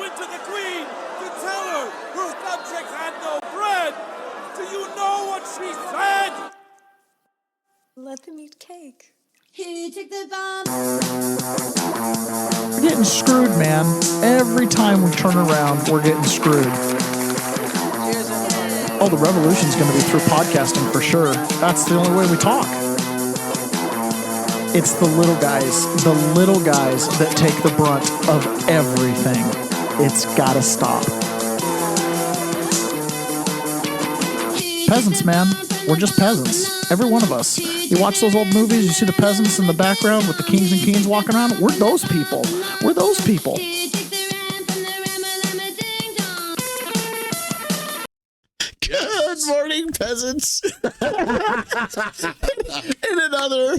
went to the queen to tell her her subjects had no bread. Do you know what she said? Let them eat cake. Who took the bomb? We're getting screwed, man. Every time we turn around, we're getting screwed. Oh, the revolution's going to be through podcasting for sure. That's the only way we talk. It's the little guys that take the brunt of everything. It's got to stop. Peasants, man. We're just peasants. Every one of us. You watch those old movies, you see the peasants in the background with the kings and queens walking around. We're those people. We're those people. Good morning, peasants. In another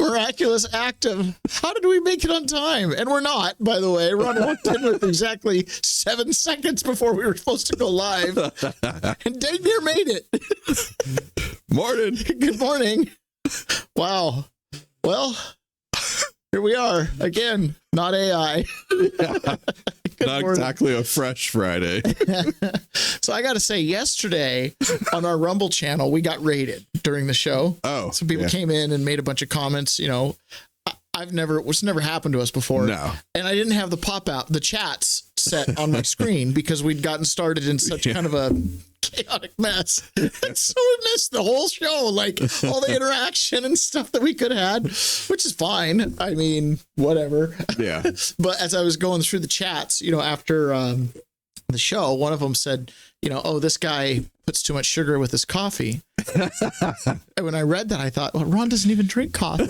miraculous act of how did we make it on time? And we're not, by the way. Ron walked in with exactly 7 seconds before we were supposed to go live. And dang near made it. Morning. Good morning. Wow. Well, here we are again. Not AI. Not exactly a fresh Friday. So I got to say, yesterday on our Rumble channel, we got raided during the show. Oh, some people came in and made a bunch of comments. You know, it's never happened to us before. No. And I didn't have the chats set on my screen because we'd gotten started in such kind of a chaotic mess. And so we missed the whole show, like all the interaction and stuff that we could have had, which is fine. I mean, whatever. Yeah. But as I was going through the chats, you know, after the show, one of them said, you know, oh, this guy puts too much sugar with his coffee. And when I read that, I thought, well, Ron doesn't even drink coffee.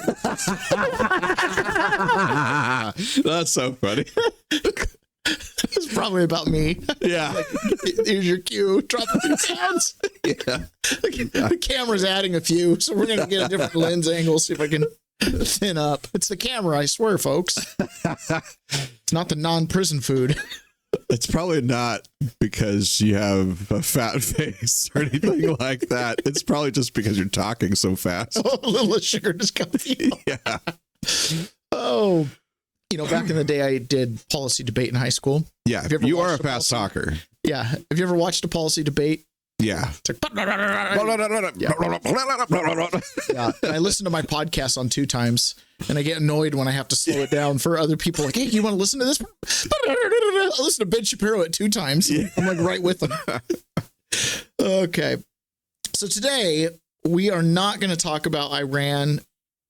That's so funny. It's probably about me. Yeah. Like, here's your cue. Drop a few pounds. Yeah. The camera's adding a few, so we're going to get a different lens angle, see if I can thin up. It's the camera, I swear, folks. It's not the non-prison food. It's probably not because you have a fat face or anything like that. It's probably just because you're talking so fast. Oh, a little sugar just comes. Yeah. Oh, you know, back in the day, I did policy debate in high school. Yeah. You are a fast talker. Yeah. Have you ever watched a policy debate? Yeah. It's like, yeah. And I listen to my podcast on 2 times, and I get annoyed when I have to slow it down for other people. Like, hey, you want to listen to this? I listen to Ben Shapiro at 2 times. Yeah. I'm like right with them. Okay. So today we are not going to talk about Iran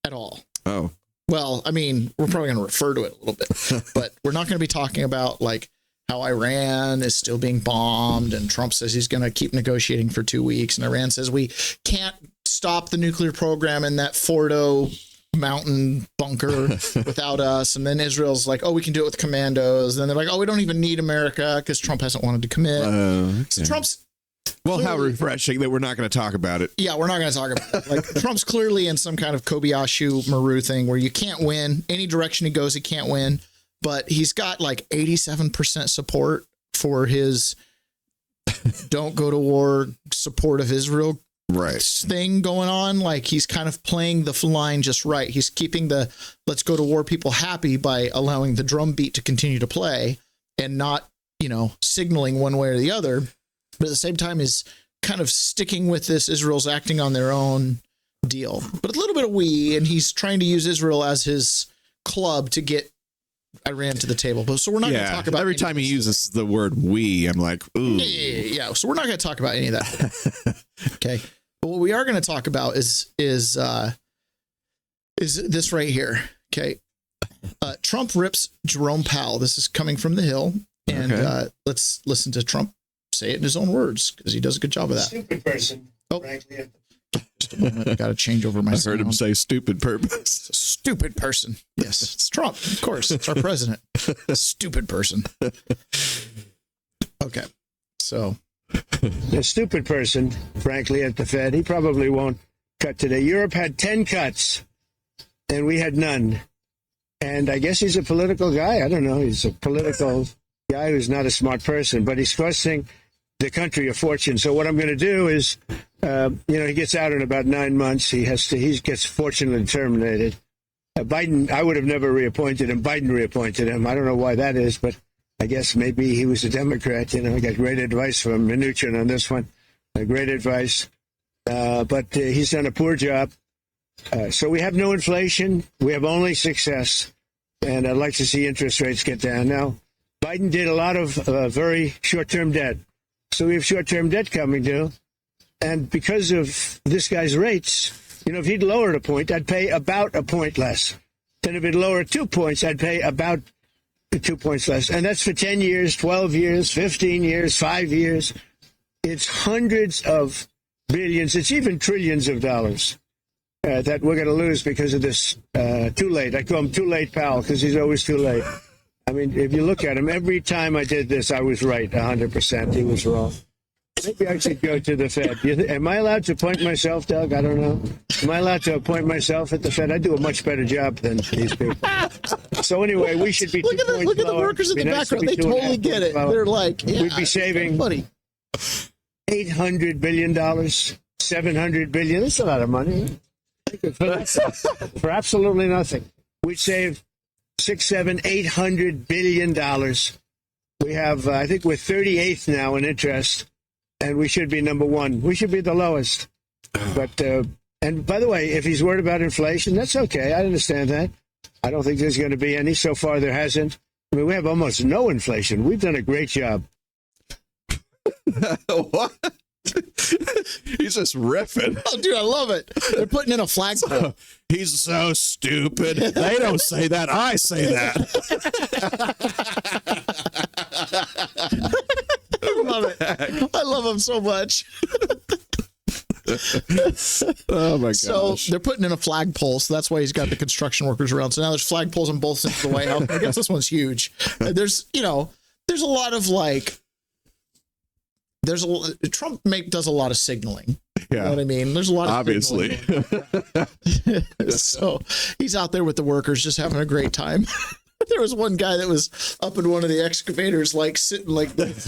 at all. Oh. Well, I mean, we're probably going to refer to it a little bit, but we're not going to be talking about like how Iran is still being bombed and Trump says he's going to keep negotiating for 2 weeks. And Iran says we can't stop the nuclear program in that Fordo mountain bunker without us. And then Israel's like, oh, we can do it with commandos. And then they're like, oh, we don't even need America because Trump hasn't wanted to commit. Okay. So Trump's well, how refreshing that we're not going to talk about it. Yeah, we're not going to talk about it. Like, Trump's clearly in some kind of Kobayashi Maru thing where you can't win. Any direction he goes, he can't win. But he's got like 87% support for his don't go to war support of Israel thing going on. Like, he's kind of playing the line just right. He's keeping the let's go to war people happy by allowing the drum beat to continue to play and not, you know, signaling one way or the other. But at the same time is kind of sticking with this Israel's acting on their own deal. But a little bit of we, and he's trying to use Israel as his club to get Iran to the table. But so we're not going to talk about every time he uses the word we, I'm like, ooh. Yeah. So we're not going to talk about any of that. Okay. But what we are going to talk about is this right here. Okay. Trump rips Jerome Powell. This is coming from the Hill. And let's listen to Trump say it in his own words because he does a good job of that. Stupid person. Oh, frankly. just a moment. I got to change over my I heard him say stupid purpose. Stupid person. Yes, it's Trump. Of course, it's our president. Stupid person. Okay, so A stupid person, frankly, at the Fed. He probably won't cut today. Europe had 10 cuts, and we had none. And I guess he's a political guy. I don't know. He's a political guy who's not a smart person, but he's costing the country a fortune. So what I'm going to do is, he gets out in about 9 months. He gets fortunately terminated. Biden, I would have never reappointed him. Biden reappointed him. I don't know why that is, but I guess maybe he was a Democrat. I got great advice from Mnuchin on this one. Great advice. But he's done a poor job. So we have no inflation. We have only success. And I'd like to see interest rates get down. Now, Biden did a lot of very short-term debt. So we have short-term debt coming due. And because of this guy's rates, if he'd lowered a point, I'd pay about a point less. Then if he'd lowered 2 points, I'd pay about 2 points less. And that's for 10 years, 12 years, 15 years, 5 years. It's hundreds of billions. It's even trillions of dollars that we're going to lose because of this too late. I call him Too Late Powell because he's always too late. I mean, if you look at him, every time I did this, I was right 100%. He was wrong. Maybe I should go to the Fed. Am I allowed to appoint myself, Doug? I don't know. Am I allowed to appoint myself at the Fed? I do a much better job than these people. So anyway, we should be look at the workers in the background. They totally get it. They're like, we'd be saving $800 billion, $700 billion. That's a lot of money. For absolutely nothing. We'd save $600, $700, $800 billion. We have, I think we're 38th now in interest. And we should be number one. We should be the lowest. But and by the way, if he's worried about inflation, that's okay. I understand that. I don't think there's going to be any. So far, there hasn't. I mean, we have almost no inflation. We've done a great job. What? He's just riffing. Oh, dude, I love it. They're putting in a flagpole. He's so stupid. They don't say that. I say that. I love it. I love him so much. Oh my gosh. So they're putting in a flagpole, so that's why he's got the construction workers around. So now there's flagpoles on both sides of the White House. I guess this one's huge. There's a lot of Trump does a lot of signaling. Yeah. You know what I mean? There's a lot of obviously. So he's out there with the workers just having a great time. There was one guy that was up in one of the excavators, sitting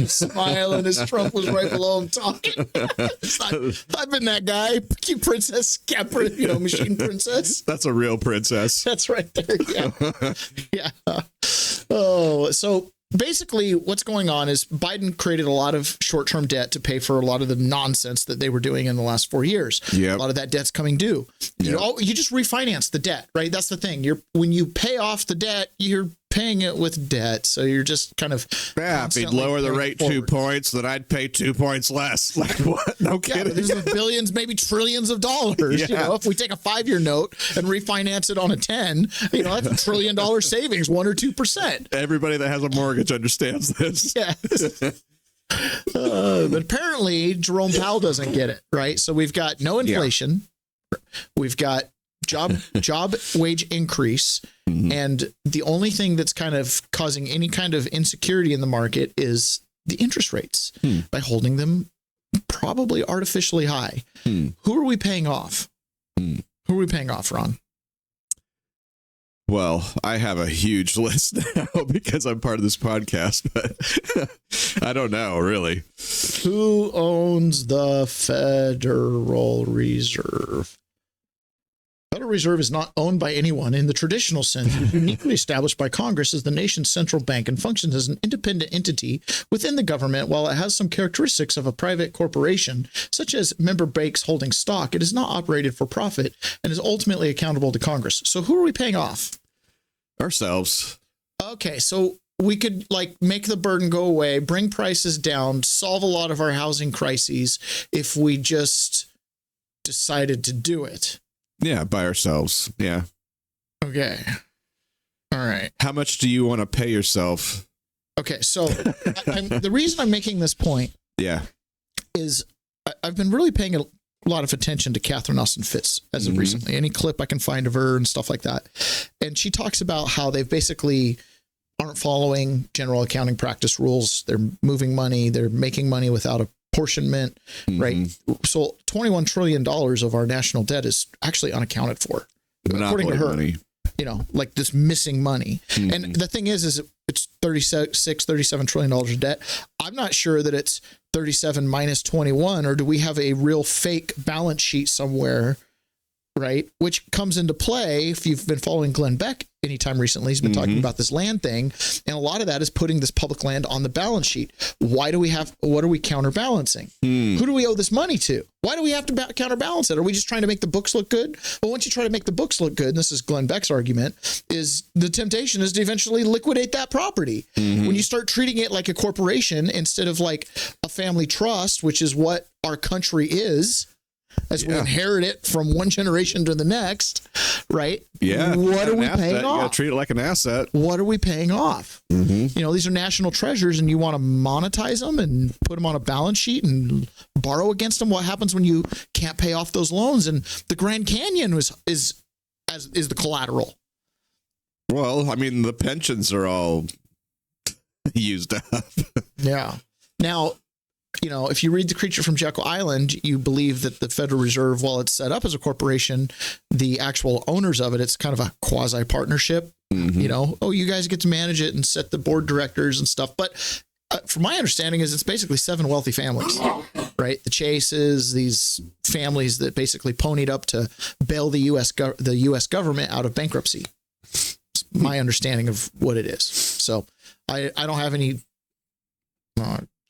smiling as Trump was right below him talking. I've been that guy, Princess Machine Princess. That's a real princess. That's right there. Yeah. Yeah. Oh, so basically what's going on is Biden created a lot of short-term debt to pay for a lot of the nonsense that they were doing in the last 4 years. Yep. A lot of that debt's coming due. Yep. You just refinance the debt, right? That's the thing. When you pay off the debt, you're paying it with debt. So you're just kind of if he'd lower the rate 2 points, then I'd pay 2 points less. Like what? No kidding. There's billions, maybe trillions of dollars. Yeah. If we take a 5-year note and refinance it on a 10, that's $1 trillion savings, 1 or 2%. Everybody that has a mortgage understands this. Yes. But apparently Jerome Powell doesn't get it, right? So we've got no inflation. Yeah. We've got job wage increase. Mm-hmm. And the only thing that's kind of causing any kind of insecurity in the market is the interest rates by holding them probably artificially high. Who are we paying off? Who are we paying off, Ron? Well, I have a huge list now because I'm part of this podcast, but I don't know, really. Who owns the Federal Reserve? Federal Reserve is not owned by anyone in the traditional sense. It is uniquely established by Congress as the nation's central bank and functions as an independent entity within the government. While it has some characteristics of a private corporation, such as member banks holding stock, it is not operated for profit and is ultimately accountable to Congress. So who are we paying off? Ourselves. Okay, so we could make the burden go away, bring prices down, solve a lot of our housing crises if we just decided to do it. Yeah, by ourselves. Yeah. Okay. All right. How much do you want to pay yourself? Okay, so the reason I'm making this point is I've been really paying a lot of attention to Catherine Austin Fitts as of recently. Any clip I can find of her and stuff like that. And she talks about how they basically aren't following general accounting practice rules. They're moving money. They're making money without apportionment, right? So $21 trillion of our national debt is actually unaccounted for, according to her. Money. This missing money. And the thing is it's $37 trillion of debt. I'm not sure that it's 37 minus 21, or do we have a real fake balance sheet somewhere right? Which comes into play if you've been following Glenn Beck anytime recently. He's been talking about this land thing. And a lot of that is putting this public land on the balance sheet. What are we counterbalancing? Who do we owe this money to? Why do we have to counterbalance it? Are we just trying to make the books look good? Well, once you try to make the books look good, and this is Glenn Beck's argument, is the temptation is to eventually liquidate that property. When you start treating it like a corporation instead of like a family trust, which is what our country is, as we inherit it from one generation to the next, right? Yeah. What are we paying You off? gotta treat it like an asset. What are we paying off? You know, these are national treasures, and you want to monetize them and put them on a balance sheet and borrow against them. What happens when you can't pay off those loans? And the Grand Canyon is the collateral. Well, I mean, the pensions are all used up. Yeah. Now, you know, if you read The Creature from Jekyll Island, you believe that the Federal Reserve, while it's set up as a corporation, the actual owners of it, it's kind of a quasi partnership. You know, you guys get to manage it and set the board directors and stuff. But from my understanding, is it's basically 7 wealthy families, right? The Chases, these families that basically ponied up to bail the U.S. government out of bankruptcy. It's my understanding of what it is. So I don't have any.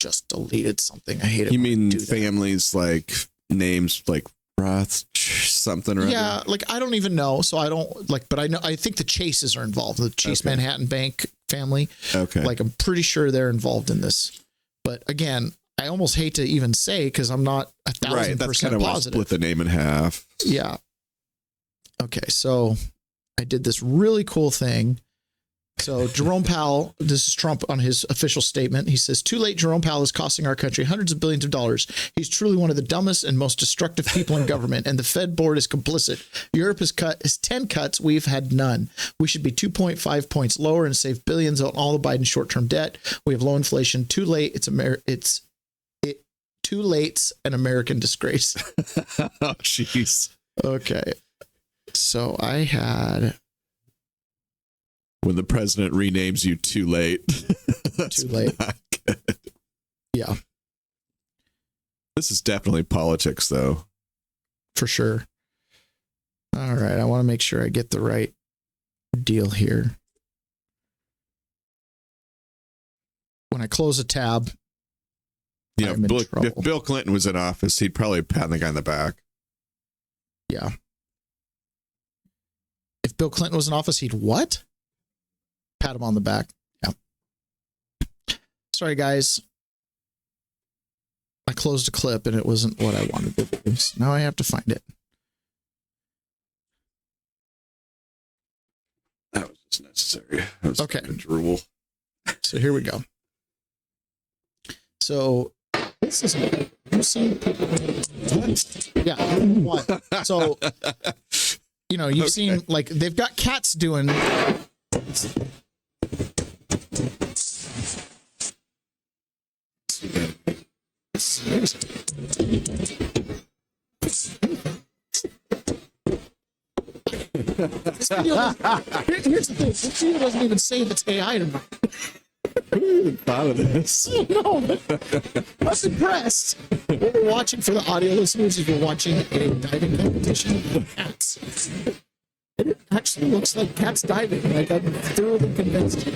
Just deleted something. I hate it. You mean families like names like Roth something or other? Yeah, like I don't even know. So I don't like, but I think the Chases are involved. The Chase Manhattan Bank family. Okay. Like I'm pretty sure they're involved in this. But again, I almost hate to even say because I'm not 1,000% right. That's kind of positive. Split the name in half. Yeah. Okay, so I did this really cool thing. So Jerome Powell, this is Trump on his official statement. He says, too late, Jerome Powell is costing our country hundreds of billions of dollars. He's truly one of the dumbest and most destructive people in government, and the Fed board is complicit. Europe has cut his 10 cuts. We've had none. We should be 2.5 points lower and save billions on all the Biden short-term debt. We have low inflation. Too late. Too late's an American disgrace. Oh, jeez. Okay. So I had... When the president renames you too late. Too late. Yeah. This is definitely politics, though. For sure. All right. I want to make sure I get the right deal here. When I close a tab, Yeah, if Bill Clinton was in office, he'd probably pat the guy on the back. Yeah. If Bill Clinton was in office, he'd what? Pat him on the back. Yeah. Sorry, guys. I closed a clip and it wasn't what I wanted to do. So now I have to find it. That was just necessary. That was okay. Drool. So here we go. So this is yeah. What? So you've seen like they've got cats doing. Here's the thing. This video doesn't even say if it's AI or not. Who thought of this? No, I was impressed. What we're watching for the audio listeners is we're watching a diving competition with cats. It actually looks like cats diving. Like I'm thoroughly convinced.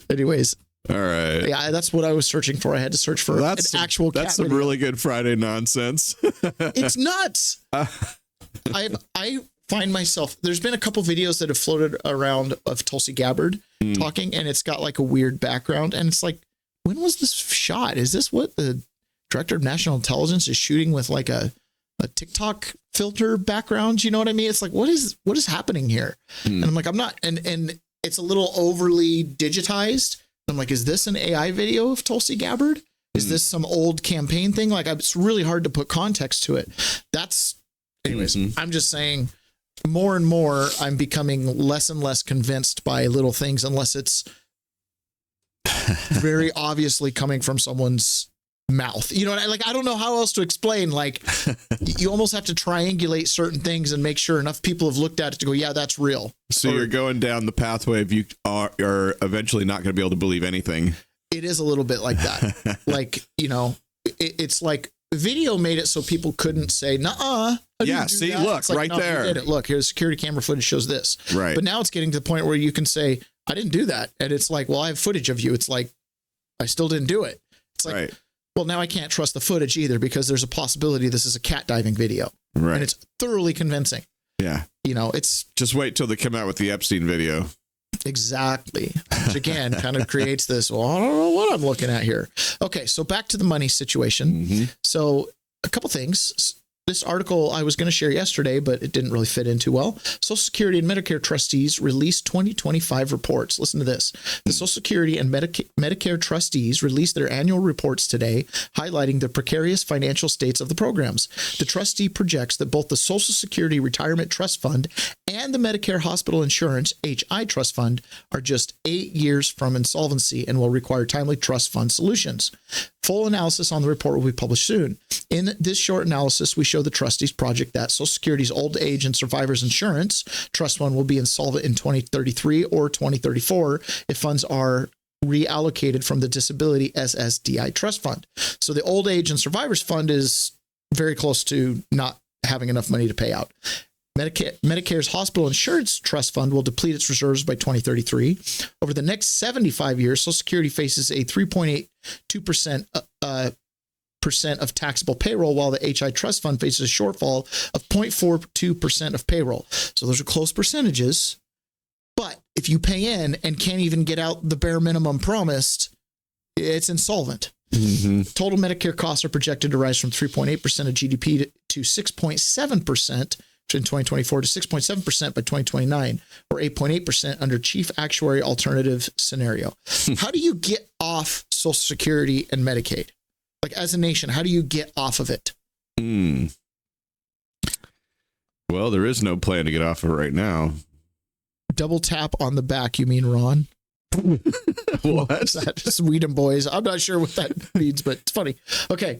Anyways. All right. Yeah, that's what I was searching for. I had to search for an actual cat. That's some video. really good Friday nonsense. It's nuts. I find myself, there's been a couple videos that have floated around of Tulsi Gabbard talking, and it's got like a weird background. And it's like, when was this shot? Is this what the director of national intelligence is shooting with like a TikTok filter background? You know what I mean? It's like, what is happening here? And I'm like, I'm not, and it's a little overly digitized. I'm like, is this an AI video of Tulsi Gabbard? Is this some old campaign thing? Like, it's really hard to put context to it. Anyways, I'm just saying more and more, I'm becoming less and less convinced by little things, unless it's very obviously coming from someone's mouth. You know, I don't know how else to explain. Like, you almost have to triangulate certain things and make sure enough people have looked at it to go, yeah, that's real. So you're going down the pathway of you are eventually not going to be able to believe anything. It is a little bit like that. Like, it's like video made it so people couldn't say, "Nuh-uh." I didn't Yeah, do see, that. look, It's like, right no, you there. did it. Look, here's security camera footage shows this. Right. But now it's getting to the point where you can say, "I didn't do that," and it's like, "Well, I have footage of you." It's like, I still didn't do it. It's like, Right. well, now I can't trust the footage either because there's a possibility this is a cat diving video, Right. and it's thoroughly convincing. Yeah. You know, it's Just wait till they come out with the Epstein video. exactly, which again kind of creates this. Well, I don't know what I'm looking at here. Okay, so back to the money situation. Mm-hmm. So a couple things. This article I was going to share yesterday, but it didn't really fit in too well. Social Security and Medicare trustees released 2025 reports. Listen to this. The Social Security and Medicare trustees released their annual reports today, highlighting the precarious financial states of the programs. The trustee projects that both the Social Security Retirement Trust Fund and the Medicare Hospital Insurance HI Trust Fund are just 8 years from insolvency and will require timely trust fund solutions. Full analysis on the report will be published soon. In this short analysis, we show the trustees project that Social Security's Old Age and Survivors Insurance Trust Fund will be insolvent in 2033 or 2034 if funds are reallocated from the Disability SSDI Trust Fund. So the Old Age and Survivors Fund is very close to not having enough money to pay out. Medicare's Hospital Insurance Trust Fund will deplete its reserves by 2033. Over the next 75 years, Social Security faces a 3.82% of taxable payroll, while the HI Trust Fund faces a shortfall of 0.42% of payroll. So those are close percentages. But if you pay in and can't even get out the bare minimum promised, it's insolvent. Mm-hmm. Total Medicare costs are projected to rise from 3.8% of GDP to 6.7% in 2024 to 6.7% by 2029, or 8.8% under Chief Actuary Alternative Scenario. How do you get off Social Security and Medicaid? Like, as a nation, how do you get off of it? Well, there is no plan to get off of it right now. Double tap on the back, you mean, Ron? What's that? Sweden boys. I'm not sure what that means, but it's funny. Okay.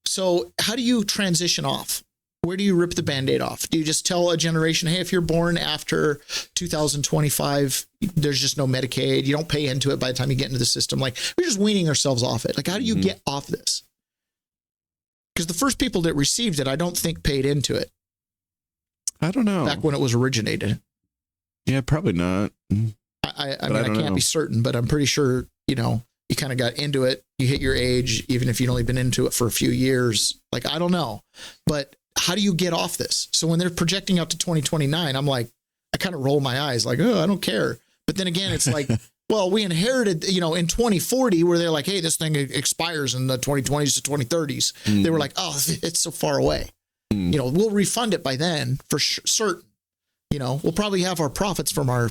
So how do you transition off? Where do you rip the Band-Aid off? Do you just tell a generation, hey, if you're born after 2025, there's just no Medicaid. You don't pay into it by the time you get into the system. Like, we're just weaning ourselves off it. Like, how do you get off this? Because the first people that received it, I don't think paid into it. I don't know. Back when it was originated. Yeah, probably not. I mean, I can't be certain, but I'm pretty sure, you know, you kind of got into it. You hit your age, even if you'd only been into it for a few years. Like, I don't know. But how do you get off this? So when they're projecting out to 2029, I'm like, I kind of roll my eyes like, oh, I don't care. But then again, it's like, well, we inherited, you know, in 2040 where they're like, hey, this thing expires in the 2020s to 2030s. They were like, oh, it's so far away. You know, we'll refund it by then for certain. You know, we'll probably have our profits from our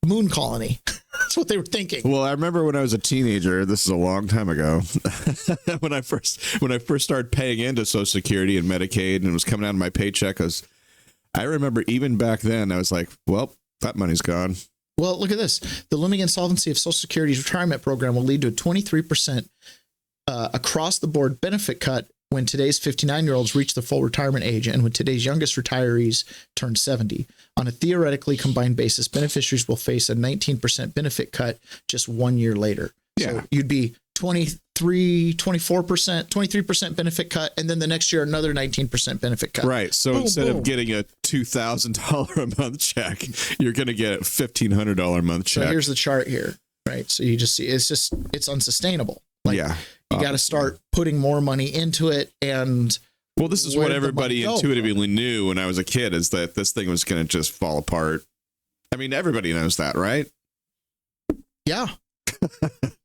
moon colony. That's what they were thinking. Well, I remember when I was a teenager, this is a long time ago, when I first started paying into Social Security and Medicaid and it was coming out of my paycheck, I remember even back then, I was like, well, that money's gone. Well, look at this. The looming insolvency of Social Security's retirement program will lead to a 23% across the board benefit cut when today's 59-year-olds reach the full retirement age and when today's youngest retirees turn 70. On a theoretically combined basis, beneficiaries will face a 19% benefit cut just 1 year later. Yeah. So you'd be 23% benefit cut, and then the next year, another 19% benefit cut. Right. So instead of getting a $2,000 a month check, you're going to get a $1,500 a month check. So here's the chart here, right? So you just see, it's unsustainable. Like, yeah. You got to start putting more money into it. And well, this is what everybody intuitively knew when I was a kid, is that this thing was going to just fall apart. I mean, everybody knows that, right? Yeah.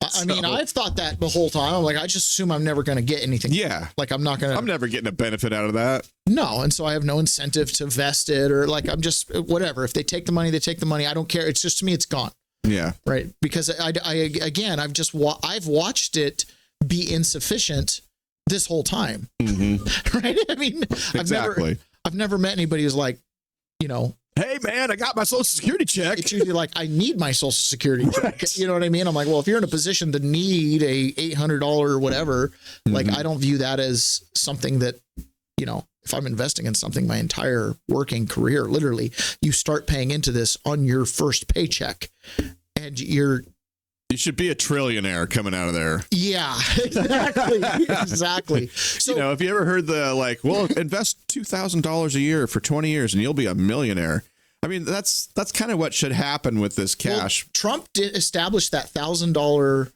I mean, I've thought that the whole time. I'm like, I just assume I'm never going to get anything. Yeah. Like, I'm never getting a benefit out of that. No. And so I have no incentive to vest it, or like, I'm just whatever. If they take the money, they take the money. I don't care. It's just, to me, it's gone. Yeah. Right. Because I've watched it be insufficient this whole time. Mm-hmm. Right. I mean, exactly. I've never met anybody who's like, you know, hey man, I got my Social Security check. It's usually like, I need my Social Security check. Right. You know what I mean? I'm like, well, if you're in a position to need a $800 or whatever, like, I don't view that as something that, you know, if I'm investing in something my entire working career, literally, you start paying into this on your first paycheck, and you're You should be a trillionaire coming out of there. Yeah, exactly. So, You know, have you ever heard the well, invest $2,000 a year for 20 years and you'll be a millionaire? I mean, that's kind of what should happen with this cash. well, Trump did establish that $1,000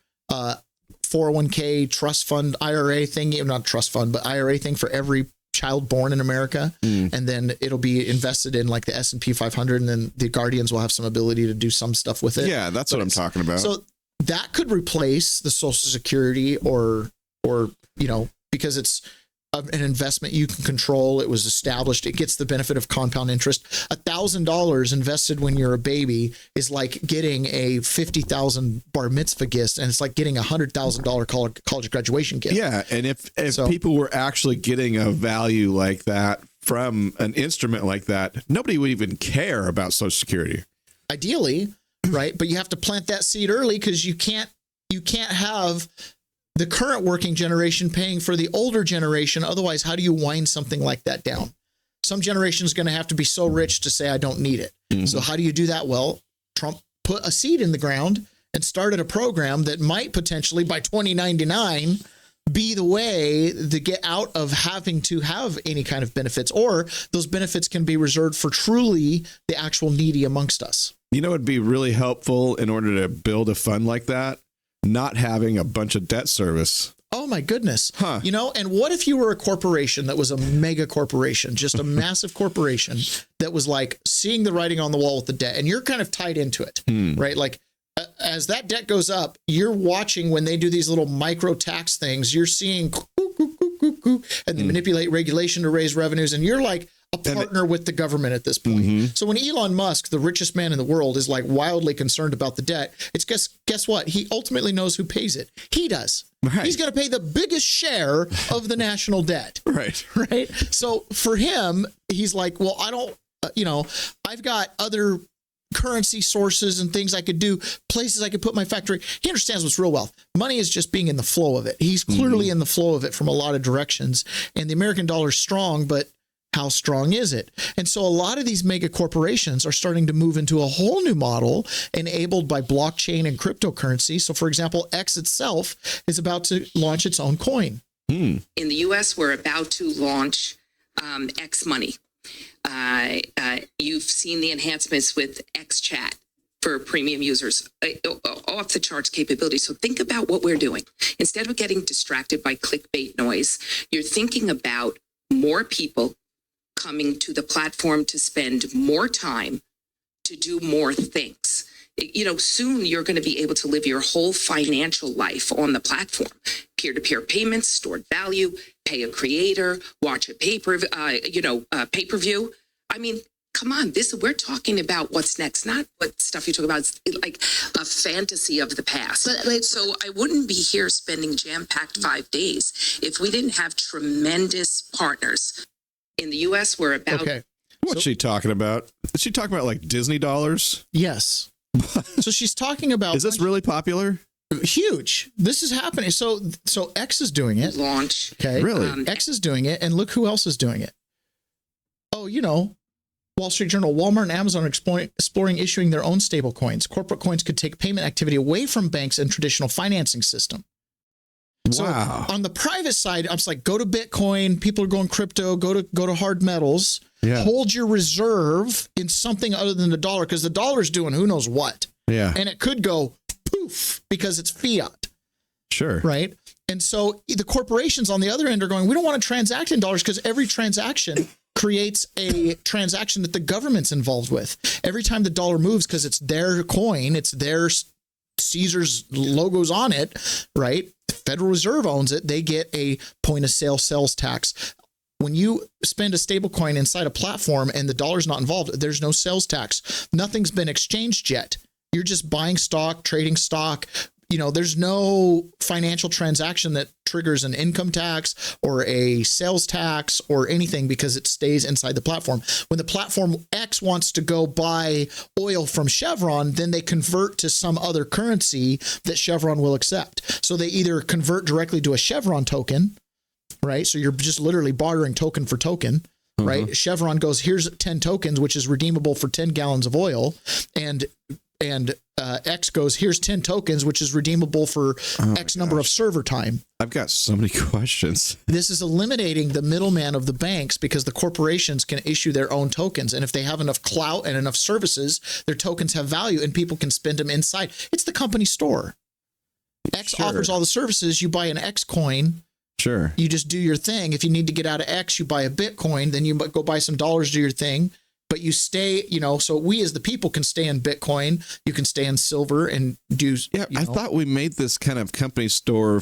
401k trust fund IRA thing, not trust fund, but IRA thing for every child born in America. And then it'll be invested in like the S&P 500, and then the Guardians will have some ability to do some stuff with it. Yeah, that's what I'm talking about. So that could replace the Social Security or because it's an investment you can control. It was established. It gets the benefit of compound interest. $1,000 invested when you're a baby is like getting a $50,000 bar mitzvah gift, and it's like getting $100,000 college graduation gift. Yeah, and if people were actually getting a value like that from an instrument like that, nobody would even care about Social Security. Ideally, right? But you have to plant that seed early, because you can't have the current working generation paying for the older generation. Otherwise, how do you wind something like that down? Some generation is going to have to be so rich to say, I don't need it. So how do you do that? Well, Trump put a seed in the ground and started a program that might potentially by 2099 be the way to get out of having to have any kind of benefits, or those benefits can be reserved for truly the actual needy amongst us. You know, it'd be really helpful in order to build a fund like that, not having a bunch of debt service. Oh my goodness. And what if you were a corporation that was a mega corporation, just a massive corporation that was like seeing the writing on the wall with the debt, and you're kind of tied into it, right? Like as that debt goes up, you're watching when they do these little micro tax things, you're seeing and they manipulate regulation to raise revenues. And you're like a partner with the government at this point. So when Elon Musk, the richest man in the world, is like wildly concerned about the debt, it's guess what? He ultimately knows who pays it. He does. Right. He's going to pay the biggest share of the national debt. Right. So for him, he's like, well, I don't, I've got other currency sources and things I could do, places I could put my factory. He understands what's real wealth. Money is just being in the flow of it. He's clearly in the flow of it from a lot of directions. And the American dollar is strong, but how strong is it? And so a lot of these mega corporations are starting to move into a whole new model enabled by blockchain and cryptocurrency. So for example, X itself is about to launch its own coin. In the US, we're about to launch X Money. You've seen the enhancements with X Chat for premium users, off the charts capability. So think about what we're doing. Instead of getting distracted by clickbait noise, you're thinking about more people coming to the platform to spend more time to do more things. Soon you're going to be able to live your whole financial life on the platform. Peer-to-peer payments, stored value, pay a creator, watch a pay-per-view. I mean, come on, we're talking about what's next, not what stuff you talk about. It's like a fantasy of the past. So I wouldn't be here spending jam-packed 5 days if we didn't have tremendous partners. In the U.S., we're about... Okay. What's she talking about? Is she talking about like Disney dollars? Yes. So she's talking about... Is this really popular? Huge. This is happening. So X is doing it. Launch. Okay. Really? X is doing it. And look who else is doing it. Oh, Wall Street Journal, Walmart and Amazon are exploring issuing their own stable coins. Corporate coins could take payment activity away from banks and traditional financing system. So on the private side, I'm just like, go to Bitcoin. People are going crypto. Go to hard metals. Yeah. Hold your reserve in something other than the dollar, because the dollar's doing who knows what. Yeah. And it could go poof because it's fiat. Sure. Right. And so the corporations on the other end are going, we don't want to transact in dollars, because every transaction creates a transaction that the government's involved with. Every time the dollar moves, because it's their coin, it's their Caesar's logos on it, right? The Federal Reserve owns it. They get a point of sale sales tax. When you spend a stable coin inside a platform and the dollar's not involved, there's no sales tax. Nothing's been exchanged yet. You're just buying stock, trading stock. There's no financial transaction that triggers an income tax or a sales tax or anything, because it stays inside the platform. When the platform X wants to go buy oil from Chevron, then they convert to some other currency that Chevron will accept. So they either convert directly to a Chevron token, right? So you're just literally bartering token for token. Right. Chevron goes, here's 10 tokens, which is redeemable for 10 gallons of oil. And and X goes, here's 10 tokens, which is redeemable for X number of server time. I've got so many questions. This is eliminating the middleman of the banks because the corporations can issue their own tokens. And if they have enough clout and enough services, their tokens have value and people can spend them inside. It's the company store. X offers all the services. You buy an X coin. Sure. You just do your thing. If you need to get out of X, you buy a Bitcoin. Then you go buy some dollars, do your thing. But you stay, so we as the people can stay in Bitcoin. You can stay in silver and do. Yeah, I thought we made this kind of company store,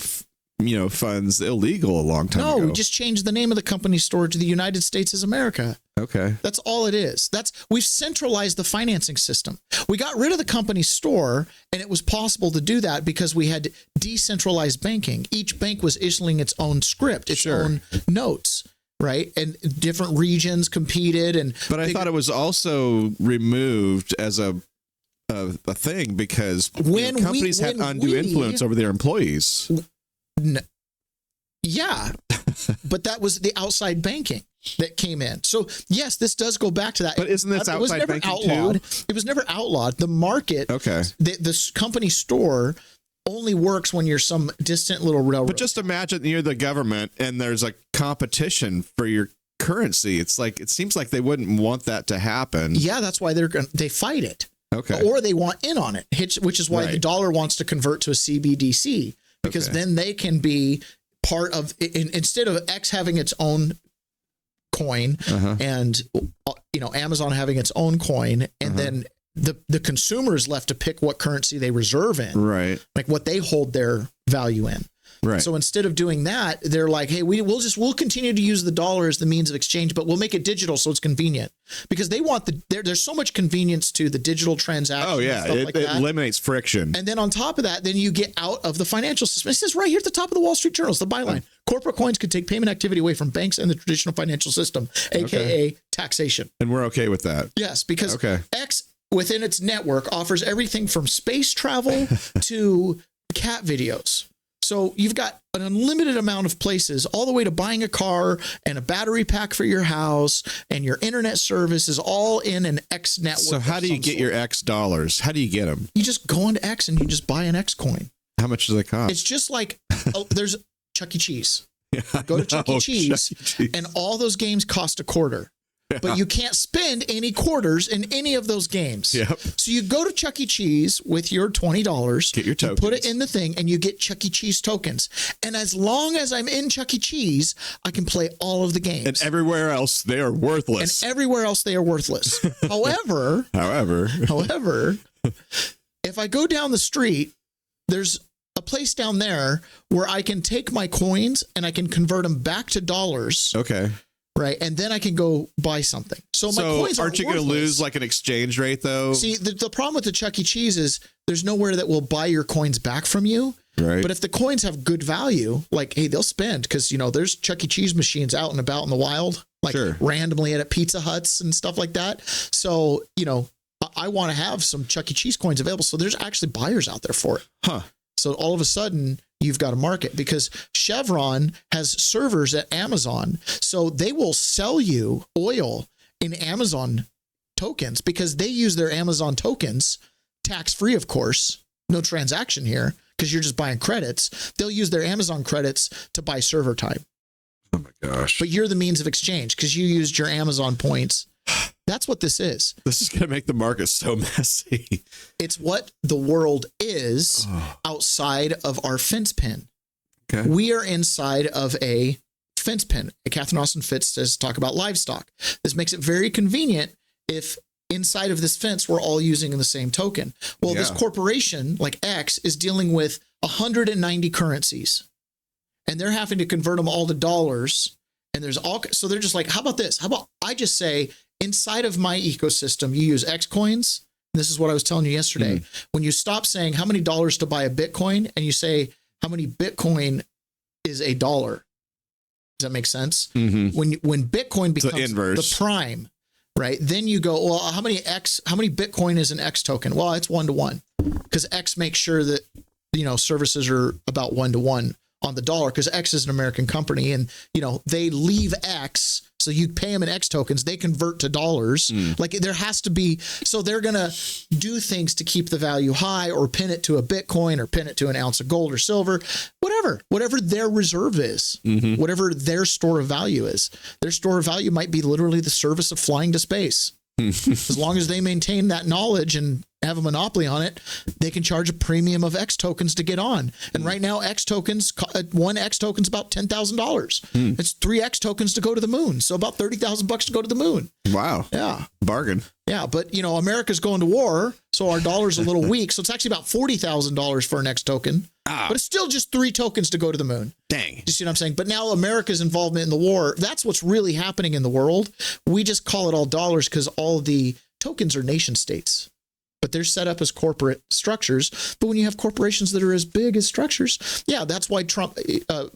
funds illegal a long time ago. No, we just changed the name of the company store to the United States as America. Okay. That's all it is. We've centralized the financing system. We got rid of the company store, and it was possible to do that because we had decentralized banking. Each bank was issuing its own script, its own notes. Right. And different regions competed. But I thought it was also removed as a thing because companies had undue influence over their employees. Yeah. But that was the outside banking that came in. So, yes, this does go back to that. But isn't this outside banking outlawed. too? It was never outlawed. The market, this company store only works when you're some distant little railroad. But just imagine you're the government and there's a competition for your currency. It's like, it seems like they wouldn't want that to happen. Yeah, that's why they fight it. Okay. Or they want in on it, which is why the dollar wants to convert to a CBDC, because then they can be part of, instead of X having its own coin and, Amazon having its own coin, and then the consumer is left to pick what currency they reserve in, right? Like what they hold their value in, right? So instead of doing that, they're like, hey, we'll continue to use the dollar as the means of exchange, but we'll make it digital so it's convenient, because they want there's so much convenience to the digital transaction. Oh yeah, it eliminates friction. And then on top of that, then you get out of the financial system. It says right here at the top of the Wall Street Journal, it's the byline. Corporate coins could take payment activity away from banks and the traditional financial system, aka taxation. And we're okay with that. Yes, because X within its network offers everything from space travel to cat videos. So you've got an unlimited amount of places, all the way to buying a car and a battery pack for your house, and your internet service is all in an X network. So how do you get your X dollars? How do you get them? You just go into X and you just buy an X coin. How much does it cost? It's just like, there's Chuck E. Cheese. Go to Chuck E. Cheese, and all those games cost $0.25. But you can't spend any quarters in any of those games. Yep. So you go to Chuck E. Cheese with your $20. Get your tokens. You put it in the thing, and you get Chuck E. Cheese tokens. And as long as I'm in Chuck E. Cheese, I can play all of the games. And everywhere else, they are worthless. However, if I go down the street, there's a place down there where I can take my coins and I can convert them back to dollars. Okay. Right. And then I can go buy something. So my coins aren't you going to lose like an exchange rate though? See, the problem with the Chuck E. Cheese is there's nowhere that will buy your coins back from you. Right. But if the coins have good value, like, hey, they'll spend, because, there's Chuck E. Cheese machines out and about in the wild, like randomly at Pizza Huts and stuff like that. So, I want to have some Chuck E. Cheese coins available. So there's actually buyers out there for it. Huh. So all of a sudden you've got a market, because Chevron has servers at Amazon. So they will sell you oil in Amazon tokens, because they use their Amazon tokens tax-free, of course, no transaction here, because you're just buying credits. They'll use their Amazon credits to buy server time. Oh my gosh. But you're the means of exchange because you used your Amazon points. That's what this is. This is going to make the market so messy. It's what the world is outside of our fence pin. Okay. We are inside of a fence pin. Catherine Austin Fitz says talk about livestock. This makes it very convenient if inside of this fence we're all using the same token. Well, this corporation like X is dealing with 190 currencies, and they're having to convert them all to dollars. And so they're just like, how about this? How about I just say, inside of my ecosystem, you use X coins. This is what I was telling you yesterday. When you stop saying how many dollars to buy a Bitcoin, and you say how many Bitcoin is $1. Does that make sense? Mm-hmm. When Bitcoin becomes the prime, right? Then you go, well, how many Bitcoin is an X token? Well, it's 1-to-1, because X makes sure that, services are about 1-to-1 on the dollar because X is an American company, and they leave X. So you pay them in X tokens, they convert to dollars. Like there has to be, so they're going to do things to keep the value high or pin it to a Bitcoin or pin it to an ounce of gold or silver, whatever their reserve is, whatever their store of value is. Their store of value might be literally the service of flying to space. As long as they maintain that knowledge and have a monopoly on it, they can charge a premium of X tokens to get on. And right now, X tokens, one X token's about $10,000. It's 3 X tokens to go to the moon. So about $30,000 to go to the moon. Wow. Yeah. Bargain. Yeah. But, America's going to war. So our dollar's a little weak. So it's actually about $40,000 for an X token. But it's still just 3 tokens to go to the moon. Dang. You see what I'm saying? But now America's involvement in the war, that's what's really happening in the world. We just call it all dollars because all the tokens are nation states. But they're set up as corporate structures. But when you have corporations that are as big as structures, that's why Trump, John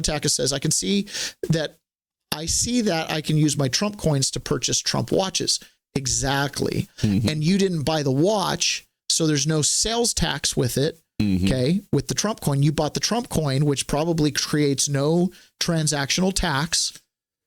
Atakis says, I see that I can use my Trump coins to purchase Trump watches. Exactly. And you didn't buy the watch, so there's no sales tax with it. Okay. With the Trump coin, you bought the Trump coin, which probably creates no transactional tax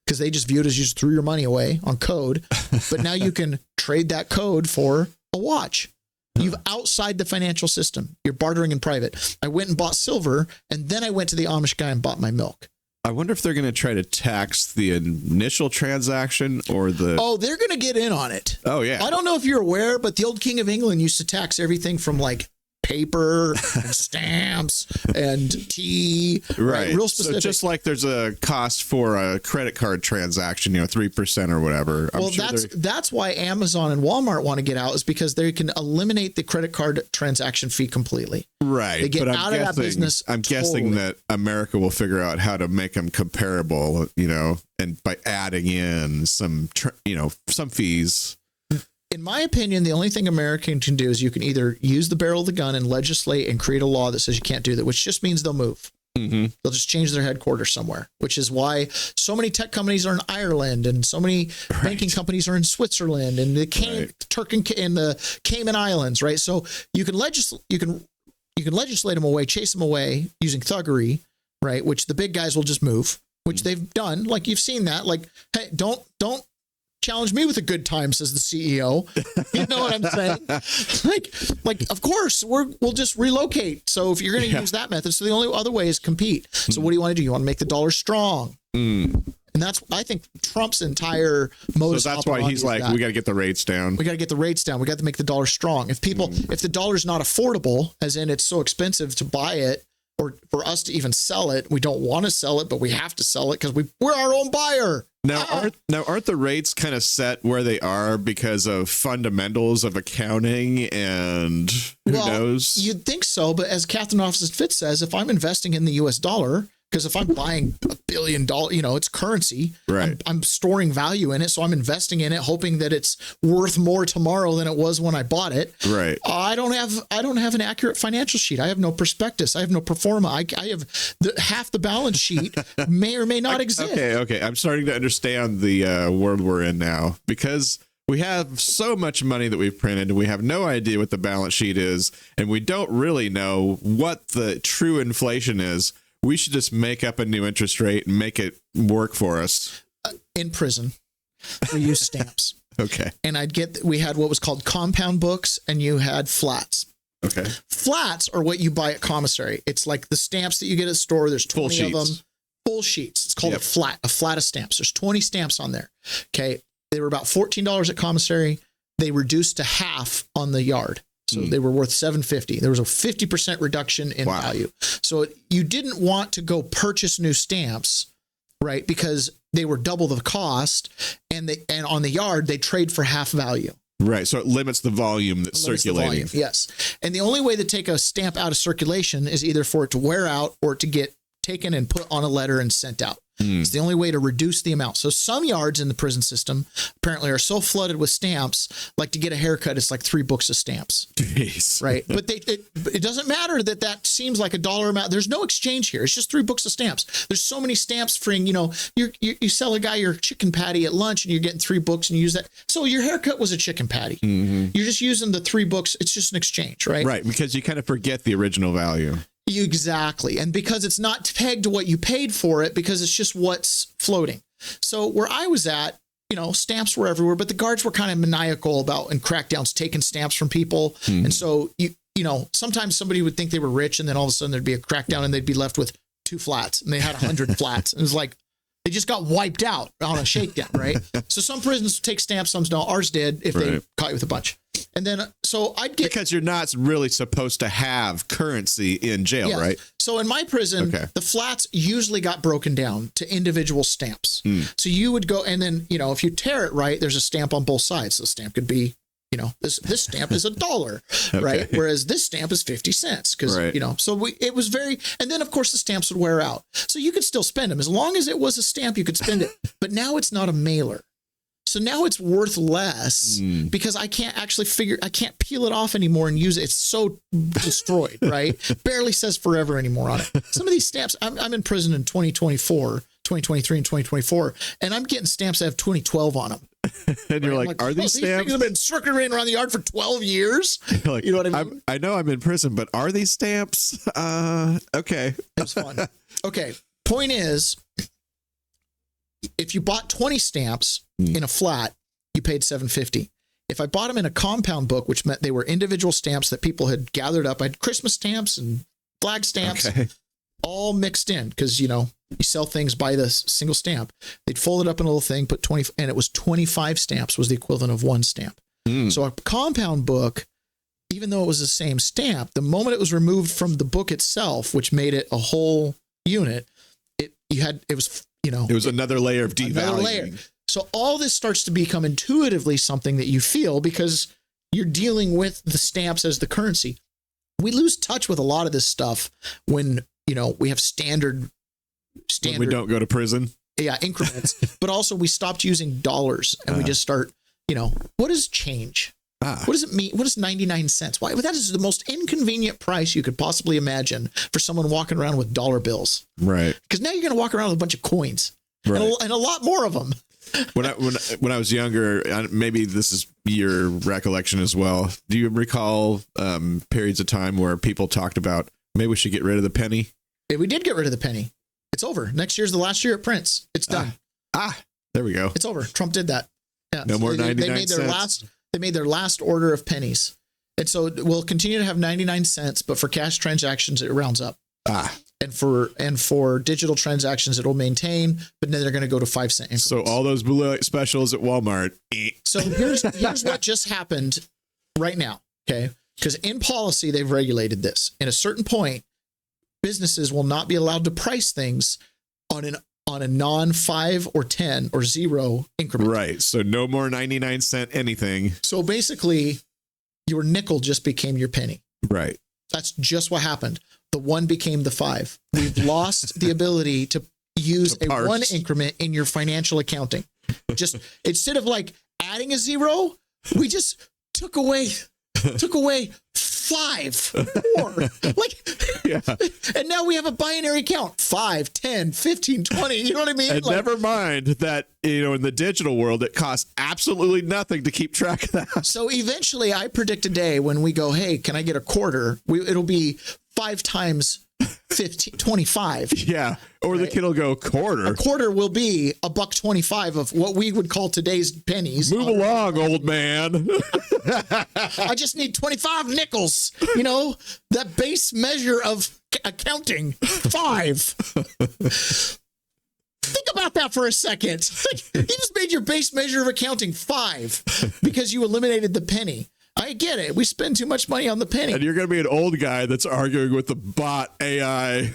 because they just view it as you just threw your money away on code. But now you can trade that code for a watch. You've outside the financial system. You're bartering in private. I went and bought silver, and then I went to the Amish guy and bought my milk. I wonder if they're going to try to tax the initial transaction or the... Oh, they're going to get in on it. Oh, yeah. I don't know if you're aware, but the old King of England used to tax everything from like paper and stamps and tea. Right. Real specific. So just like there's a cost for a credit card transaction, 3% or whatever. Well, that's why Amazon and Walmart want to get out, is because they can eliminate the credit card transaction fee completely. Right. They get out of that business. I'm guessing that America will figure out how to make them comparable, and by adding in some fees. In my opinion, the only thing America can do is you can either use the barrel of the gun and legislate and create a law that says you can't do that, which just means they'll move. They'll just change their headquarters somewhere, which is why so many tech companies are in Ireland and so many banking companies are in Switzerland and the the Cayman Islands, right? So you can legislate them away, chase them away using thuggery, right? Which the big guys will just move, which they've done. Like you've seen that. Like, hey, don't challenge me with a good time, says the CEO. You know what I'm saying? Like, of course, we'll just relocate. So if you're going to use that method, so the only other way is compete. So what do you want to do? You want to make the dollar strong. And that's, I think, Trump's entire modus. So that's why he's like, we got to get the rates down. We got to get the rates down. We got to make the dollar strong. If the dollar's not affordable, as in it's so expensive to buy it, or for us to even sell it, we don't want to sell it, but we have to sell it because we're our own buyer. Now, aren't the rates kind of set where they are because of fundamentals of accounting and who knows? You'd think so, but as Catherine Office Fitz says, if I'm investing in the U.S. dollar, because if I'm buying $1 billion, it's currency. Right. I'm storing value in it, so I'm investing in it, hoping that it's worth more tomorrow than it was when I bought it. Right. I don't have an accurate financial sheet. I have no prospectus. I have no pro forma. I have half the balance sheet may or may not exist. Okay. I'm starting to understand the world we're in now, because we have so much money that we've printed and we have no idea what the balance sheet is, and we don't really know what the true inflation is. We should just make up a new interest rate and make it work for us. In prison, we use stamps. Okay. And we had what was called compound books, and you had flats. Okay. Flats are what you buy at commissary. It's like the stamps that you get at the store. There's 20 of them. Full sheets. It's called a flat of stamps. There's 20 stamps on there. Okay. They were about $14 at commissary. They reduced to half on the yard. So they were worth $7.50. There was a 50% reduction in value. So you didn't want to go purchase new stamps, right? Because they were double the cost, and on the yard they trade for half value. Right. So it limits the volume that's circulating. Yes. And the only way to take a stamp out of circulation is either for it to wear out or to get taken and put on a letter and sent out. It's the only way to reduce the amount. So some yards in the prison system apparently are so flooded with stamps, like to get a haircut, it's like 3 books of stamps. Jeez. Right. But it doesn't matter that seems like a dollar amount. There's no exchange here. It's just 3 books of stamps. There's so many stamps freeing, you sell a guy your chicken patty at lunch and you're getting 3 books and you use that. So your haircut was a chicken patty. You're just using the 3 books. It's just an exchange, right? Right. Because you kind of forget the original value. Exactly. And because it's not pegged to what you paid for it, because it's just what's floating. So where I was at, stamps were everywhere, but the guards were kind of maniacal about, and crackdowns, taking stamps from people. And so, sometimes somebody would think they were rich, and then all of a sudden there'd be a crackdown and they'd be left with 2 flats, and they had 100 flats. And it was like, they just got wiped out on a shakedown, right? So some prisons take stamps, some don't. Ours did if they caught you with a bunch. And then, so I'd get... Because you're not really supposed to have currency in jail, right? So in my prison, the flats usually got broken down to individual stamps. So you would go, and then, if you tear it right, there's a stamp on both sides. So the stamp could be, this stamp is $1, right? Whereas this stamp is 50 cents. Because, so it was very, and then of course the stamps would wear out. So you could still spend them. As long as it was a stamp, you could spend it. But now it's not a mailer. So now it's worth less because I can't actually I can't peel it off anymore and use it. It's so destroyed, right? Barely says forever anymore on it. Some of these stamps, I'm in prison in 2024, 2023 and 2024, and I'm getting stamps that have 2012 on them. And you're like, are these stamps? These have been circulating around the yard for 12 years. Like, you know what I mean? I know I'm in prison, but are these stamps? Okay. It's fun. Okay. Point is, if you bought 20 stamps in a flat, you paid $7.50. If I bought them in a compound book, which meant they were individual stamps that people had gathered up, I had Christmas stamps and flag stamps all mixed in because, you sell things by the single stamp. They'd fold it up in a little thing, put 20, and it was 25 stamps was the equivalent of 1 stamp. So a compound book, even though it was the same stamp, the moment it was removed from the book itself, which made it a whole unit, it was another layer of devaluing. So all this starts to become intuitively something that you feel because you're dealing with the stamps as the currency. We lose touch with a lot of this stuff when, we have standard. When we don't go to prison. Yeah, increments. But also we stopped using dollars and we just start, what is change? What does it mean? What is 99 cents? Why? That is the most inconvenient price you could possibly imagine for someone walking around with dollar bills. Right. Because now you're going to walk around with a bunch of coins and a lot more of them. When I was younger, maybe this is your recollection as well. Do you recall periods of time where people talked about maybe we should get rid of the penny? Yeah, we did get rid of the penny. It's over. Next year's the last year it prints. It's done. There we go. It's over. Trump did that. Yeah. No more 99 cents. They made their last order of pennies. And so we'll continue to have 99 cents, but for cash transactions, it rounds up. And for digital transactions, it'll maintain, but then they're going to go to 5 cent increments. So all those blue light specials at Walmart. So here's what just happened right now. Okay. Because in policy, they've regulated this. At a certain point, businesses will not be allowed to price things on a non-5 or 10 or 0 increment. Right. So no more 99 cent anything. So basically, your nickel just became your penny. Right. That's just what happened. The 1 became the 5. We've lost the ability to use a 1 increment in your financial accounting. Just instead of like adding a 0, we just took away 5, 4, and now we have a binary count, 5, 10, 15, 20. You know what I mean? And never mind that, in the digital world, it costs absolutely nothing to keep track of that. So eventually I predict a day when we go, hey, can I get a quarter? It'll be 5 times 15, 25. Yeah. Or the kid will go quarter. A quarter will be $1.25 of what we would call today's pennies. Move along, old man. I just need 25 nickels. That base measure of accounting, 5. Think about that for a second. You just made your base measure of accounting 5 because you eliminated the penny. I get it. We spend too much money on the penny. And you're going to be an old guy that's arguing with the bot AI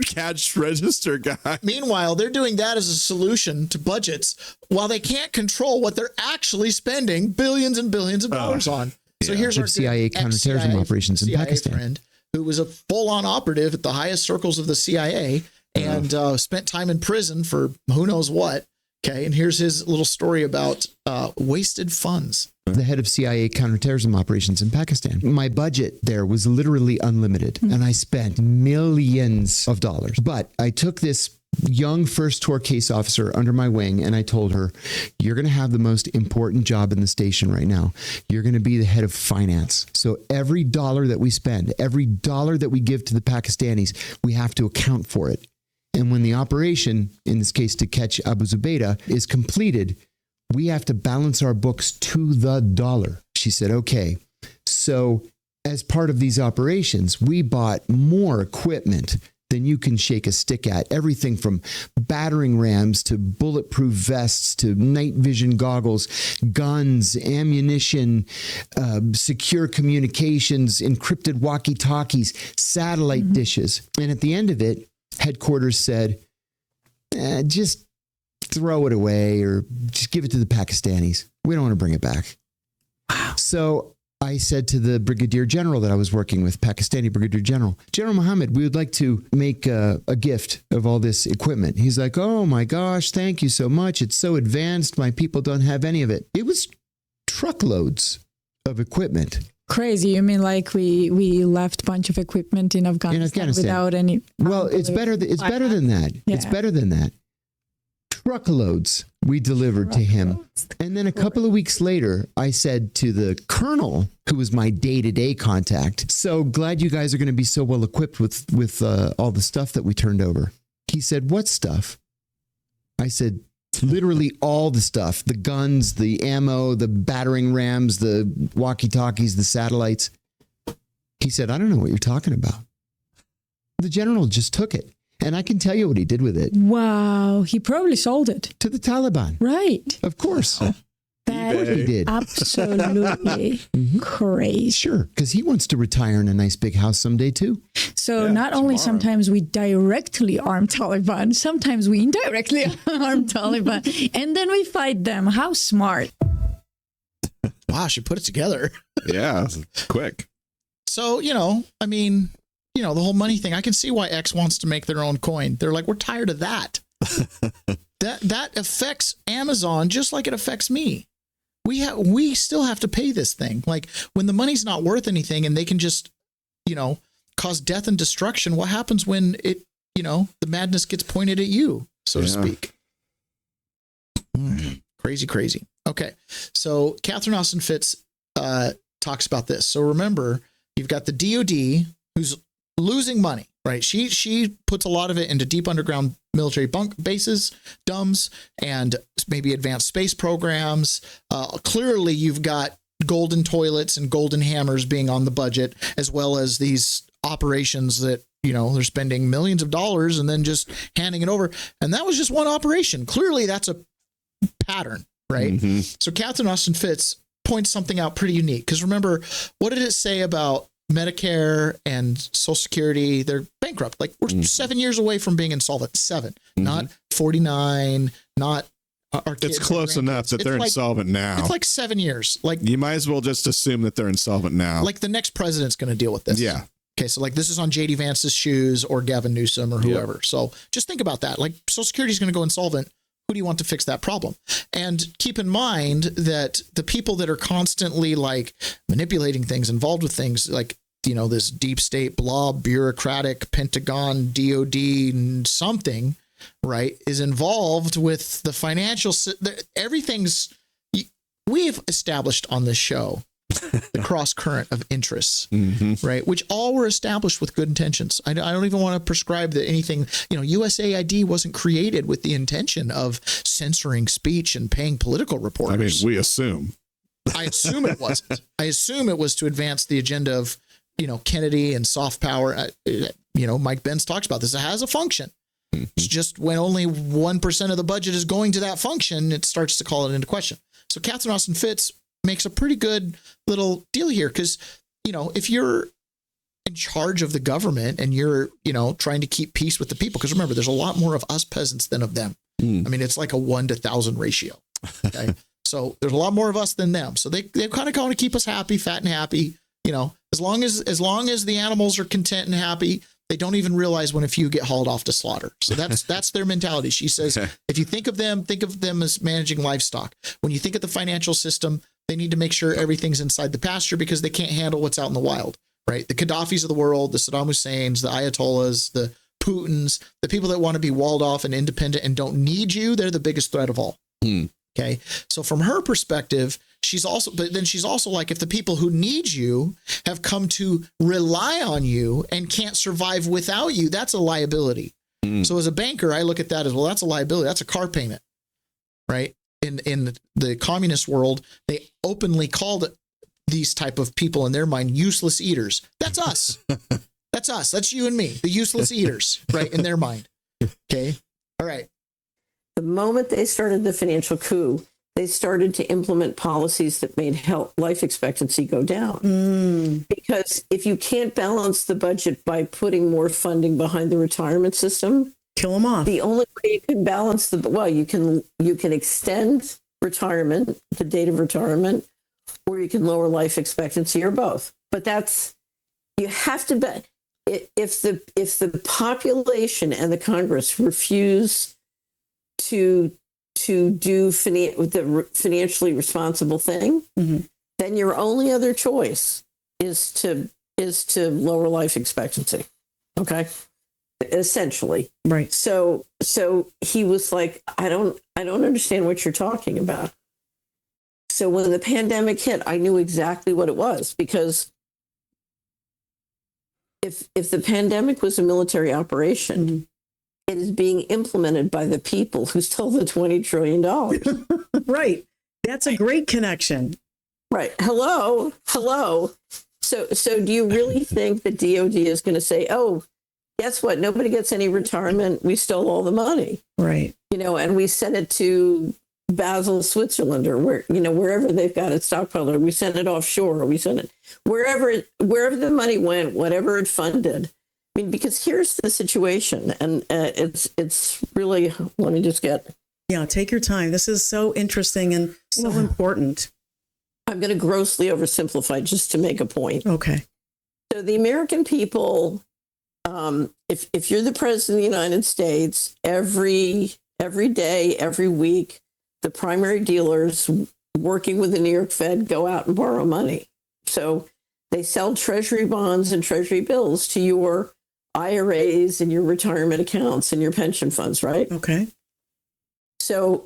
cash register guy. Meanwhile, they're doing that as a solution to budgets while they can't control what they're actually spending billions and billions of dollars on. So here's our CIA counterterrorism operations in Pakistan. Friend who was a full-on operative at the highest circles of the CIA and spent time in prison for who knows what. Okay, and here's his little story about wasted funds. The head of CIA counterterrorism operations in Pakistan. My budget there was literally unlimited, and I spent millions of dollars. But I took this young first tour case officer under my wing, and I told her, you're going to have the most important job in the station right now. You're going to be the head of finance. So every dollar that we spend, every dollar that we give to the Pakistanis, we have to account for it. And when the operation, in this case to catch Abu Zubaydah, is completed, we have to balance our books to the dollar. She said, okay. So as part of these operations, we bought more equipment than you can shake a stick at. Everything from battering rams to bulletproof vests to night vision goggles, guns, ammunition, secure communications, encrypted walkie-talkies, satellite dishes. And at the end of it, headquarters said, just throw it away or just give it to the Pakistanis. We don't want to bring it back. Wow. So I said to the brigadier general that I was working with, Pakistani brigadier general, General Mohammed, we would like to make a gift of all this equipment. He's like, oh my gosh, thank you so much. It's so advanced. My people don't have any of it. It was truckloads of equipment. Crazy. You mean like we left a bunch of equipment in Afghanistan without any... Well, it's better than that. Yeah. It's better than that. Truckloads we delivered to him. And then a couple of weeks later, I said to the colonel, who was my day-to-day contact, so glad you guys are going to be so well equipped with all the stuff that we turned over. He said, what stuff? I said, literally all the stuff, the guns, the ammo, the battering rams, the walkie-talkies, the satellites. He said, I don't know what you're talking about. The general just took it. And I can tell you what he did with it. Wow. He probably sold it. To the Taliban. Right. Of course. That he did. Absolutely crazy. Sure. Because he wants to retire in a nice big house someday too. So not only sometimes we directly arm Taliban, sometimes we indirectly arm Taliban. And then we fight them. How smart. Wow, she put it together. Yeah. Quick. So, I mean... the whole money thing, I can see why X wants to make their own coin. They're like, we're tired of that. that affects Amazon just like it affects me. We still have to pay this thing. Like when the money's not worth anything and they can just, cause death and destruction, what happens when it, the madness gets pointed at you, so to speak? Crazy. Okay. So Catherine Austin Fitts talks about this. So remember, you've got the DOD who's losing money, right? She puts a lot of it into deep underground military bases, DUMBs, and maybe advanced space programs. Clearly, you've got golden toilets and golden hammers being on the budget, as well as these operations that, they're spending millions of dollars and then just handing it over. And that was just one operation. Clearly, that's a pattern, right? Mm-hmm. So Catherine Austin Fitts points something out pretty unique. Because remember, what did it say about Medicare and Social Security? They're bankrupt. Like we're 7 years away from being insolvent. 7, not 49, not our kids. It's close enough that they're insolvent now. It's like 7 years. Like you might as well just assume that they're insolvent now. Like the next president's going to deal with this. Yeah. Okay. So like this is on JD Vance's shoes or Gavin Newsom or whoever. Yep. So just think about that. Like Social Security is going to go insolvent. Who do you want to fix that problem? And keep in mind that the people that are constantly like manipulating things, involved with things like, this deep state blob, bureaucratic, Pentagon, DOD, something, right, is involved with the financial. Everything's we've established on this show the cross current of interests, right, which all were established with good intentions. I don't even want to prescribe that anything, USAID wasn't created with the intention of censoring speech and paying political reporters. I mean, we assume. I assume it wasn't. I assume it was to advance the agenda of, Kennedy and soft power. Mike Benz talks about this. It has a function. It's just when only 1% of the budget is going to that function, it starts to call it into question. So Catherine Austin Fitts makes a pretty good little deal here because, if you're in charge of the government and you're, trying to keep peace with the people, because remember, there's a lot more of us peasants than of them. I mean, it's like a 1 to 1,000 ratio. Okay. So there's a lot more of us than them. So they kind of want to keep us happy, fat and happy. As long as the animals are content and happy, they don't even realize when a few get hauled off to slaughter. So that's their mentality. She says, if you think of them as managing livestock. When you think of the financial system, they need to make sure everything's inside the pasture because they can't handle what's out in the wild, right? The Gaddafis of the world, the Saddam Husseins, the Ayatollahs, the Putins, the people that want to be walled off and independent and don't need you, they're the biggest threat of all. Okay. So from her perspective, she's also like, if the people who need you have come to rely on you and can't survive without you, that's a liability. So as a banker, I look at that as, well, that's a liability. That's a car payment, right? In the communist world, they openly called these type of people in their mind useless eaters. That's us. That's us. That's you and me, the useless eaters, right? In their mind. Okay. All right. The moment they started the financial coup, they started to implement policies that made life expectancy go down. Because if you can't balance the budget by putting more funding behind the retirement system, kill them off. The only way you can balance you can extend retirement, the date of retirement, or you can lower life expectancy, or both. But you have to bet if the population and the Congress refuse to do the financially responsible thing, then your only other choice is to lower life expectancy. Okay, essentially, right. So he was like, I don't understand what you're talking about. So when the pandemic hit, I knew exactly what it was, because if the pandemic was a military operation, it is being implemented by the people who stole the $20 trillion. Right. That's a great connection. Right. Hello. So do you really think the DOD is going to say, oh, guess what? Nobody gets any retirement. We stole all the money. Right. And we sent it to Basel, Switzerland, or wherever they've got it stockpiled, or we sent it offshore, or we sent it wherever the money went, whatever it funded. I mean, because here's the situation, and it's really, let me just get. Yeah, take your time. This is so interesting and so important. I'm going to grossly oversimplify just to make a point. Okay. So the American people, if you're the president of the United States, every day, every week, the primary dealers working with the New York Fed go out and borrow money. So they sell treasury bonds and treasury bills to your IRAs and your retirement accounts and your pension funds, right? Okay. So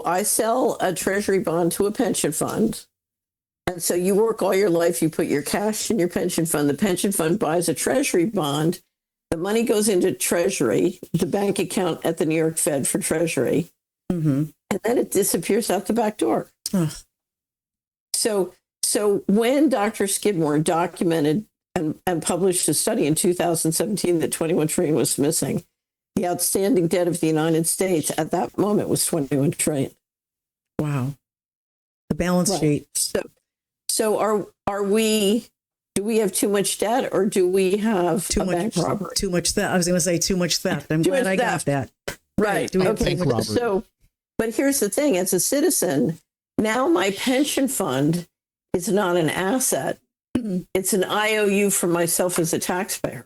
I sell a treasury bond to a pension fund. And so you work all your life, you put your cash in your pension fund. The pension fund buys a treasury bond. The money goes into treasury, the bank account at the New York Fed for treasury. And then it disappears out the back door. So when Dr. Skidmore documented and published a study in 2017 that 21 trillion was missing, the outstanding debt of the United States at that moment was 21 trillion. Wow. The balance sheet. So do we have too much debt, or do we have bank robbery? Too much theft. I was going to say too much theft. I'm glad I got that. Right. Do we have Okay. But here's the thing: as a citizen, now my pension fund is not an asset; it's an IOU for myself as a taxpayer.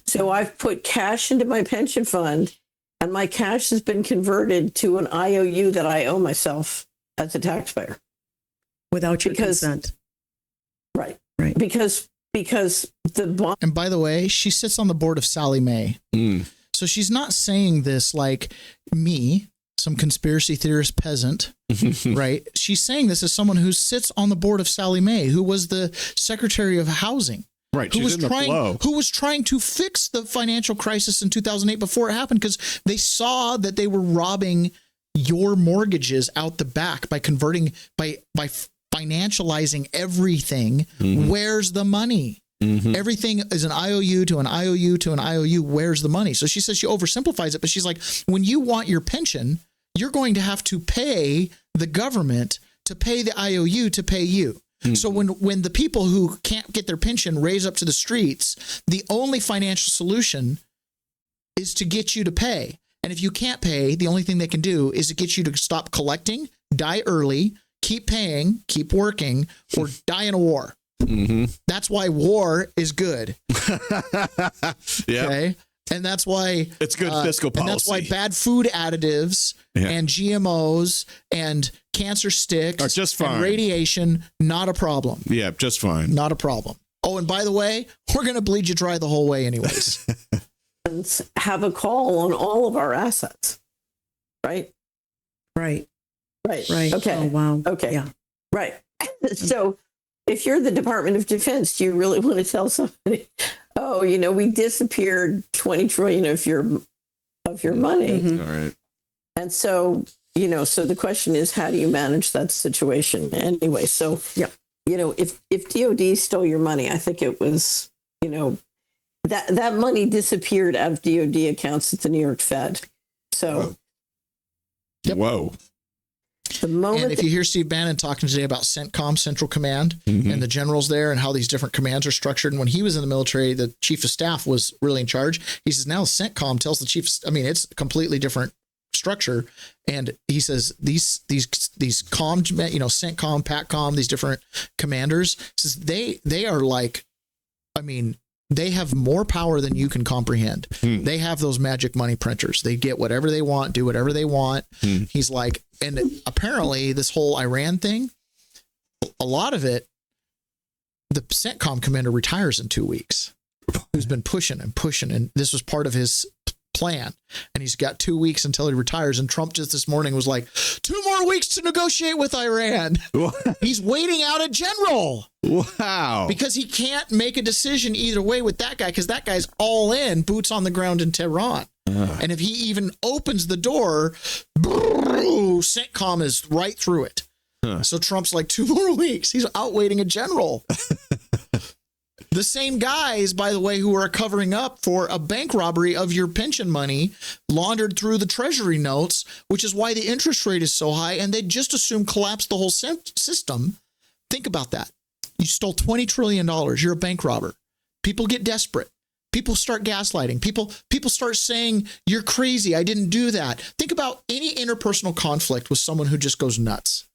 So I've put cash into my pension fund, and my cash has been converted to an IOU that I owe myself as a taxpayer. Without your consent. Right. Because the bond. And by the way, she sits on the board of Sallie Mae. So she's not saying this like me, some conspiracy theorist peasant, right? She's saying this as someone who sits on the board of Sallie Mae, who was the Secretary of Housing. Right. Who was trying to fix the financial crisis in 2008 before it happened, because they saw that they were robbing your mortgages out the back by converting, by financializing everything. Where's the money? Everything is an IOU to an IOU to an IOU. Where's the money? So she says, she oversimplifies it, but she's like, when you want your pension, you're going to have to pay the government to pay the IOU to pay you. So when the people who can't get their pension raise up to the streets, the only financial solution is to get you to pay. And if you can't pay, the only thing they can do is to get you to stop collecting, die early, keep paying, keep working, or die in a war. That's why war is good. Okay. And that's why it's good fiscal policy. And that's why bad food additives and GMOs and cancer sticks are just fine. And radiation, not a problem. Yeah, just fine. Not a problem. Oh, and by the way, we're going to bleed you dry the whole way anyways. have a call on all of our assets, right? Right. Right. Right. Okay. Oh, wow. Okay. Yeah. Right. So if you're the Department of Defense, do you really want to tell somebody, oh, we disappeared 20 trillion of your money? Mm-hmm. All right. And so, so the question is, how do you manage that situation anyway? So, yeah, if DOD stole your money, I think it was, that money disappeared out of DOD accounts at the New York Fed. So, Whoa. the moment And if you hear Steve Bannon talking today about CENTCOM, Central Command, and the generals there and how these different commands are structured. And when he was in the military, the chief of staff was really in charge. He says now CENTCOM tells the chief, it's a completely different structure. And he says these COM, CENTCOM, PATCOM, these different commanders, says they are like, they have more power than you can comprehend. They have those magic money printers. They get whatever they want, do whatever they want. He's like, and apparently this whole Iran thing, a lot of it, the CENTCOM commander retires in 2 weeks, who's been pushing and pushing. And this was part of his plan. And he's got 2 weeks until he retires. And Trump just this morning was like, 2 more weeks to negotiate with Iran. He's waiting out a general. Wow. Because he can't make a decision either way with that guy, because that guy's all in, boots on the ground in Tehran. And if he even opens the door, CENTCOM is right through it. So Trump's like, 2 more weeks. He's out waiting a general. The same guys, by the way, who are covering up for a bank robbery of your pension money laundered through the treasury notes, which is why the interest rate is so high. And they just assume collapse the whole system. Think about that. You stole $20 trillion. You're a bank robber. People get desperate. People start gaslighting. People start saying, you're crazy. I didn't do that. Think about any interpersonal conflict with someone who just goes nuts,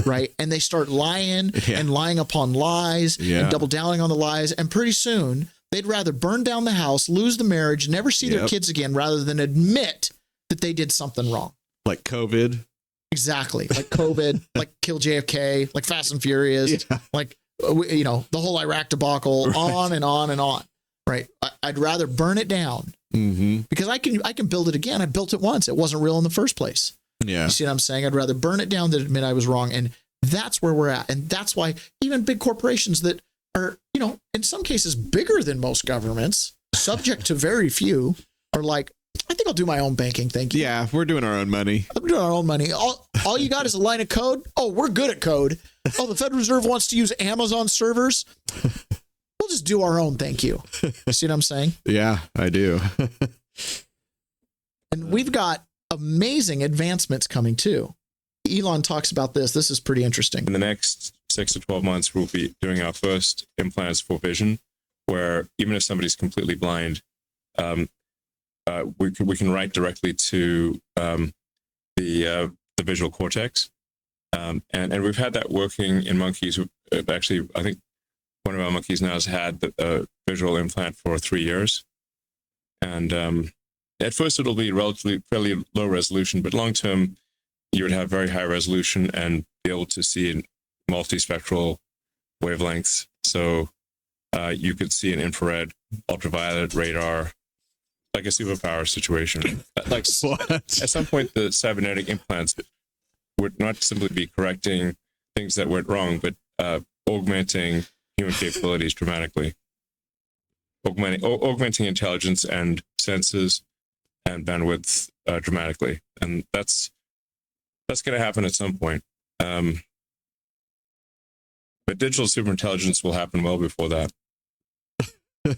right? And they start lying and lying upon lies and double downing on the lies. And pretty soon they'd rather burn down the house, lose the marriage, never see their kids again, rather than admit that they did something wrong. Like COVID. Exactly. Like COVID, like kill JFK, like Fast and Furious, like, the whole Iraq debacle, on and on and on. Right. I'd rather burn it down because I can build it again. I built it once. It wasn't real in the first place. Yeah. You see what I'm saying? I'd rather burn it down than admit I was wrong. And that's where we're at. And that's why even big corporations that are, in some cases bigger than most governments, subject to very few, are like, I think I'll do my own banking. Thank you. Yeah. We're doing our own money. I'm doing our own money. All you got is a line of code. Oh, we're good at code. Oh, the Federal Reserve wants to use Amazon servers. We'll just do our own. Thank you. See what I'm saying? Yeah, I do. And we've got amazing advancements coming too. Elon talks about this. This is pretty interesting. In the next 6 to 12 months, we'll be doing our first implants for vision, where even if somebody's completely blind, we can write directly to the visual cortex. And we've had that working in monkeys. Actually, I think one of our monkeys now has had the visual implant for 3 years. And at first it'll be fairly low resolution, but long term, you would have very high resolution and be able to see in multispectral wavelengths. So you could see an infrared, ultraviolet, radar, like a superpower situation. Like at some point, the cybernetic implants would not simply be correcting things that went wrong, but augmenting human capabilities dramatically, augmenting intelligence and senses and bandwidth dramatically, and that's going to happen at some point. But digital superintelligence will happen well before that.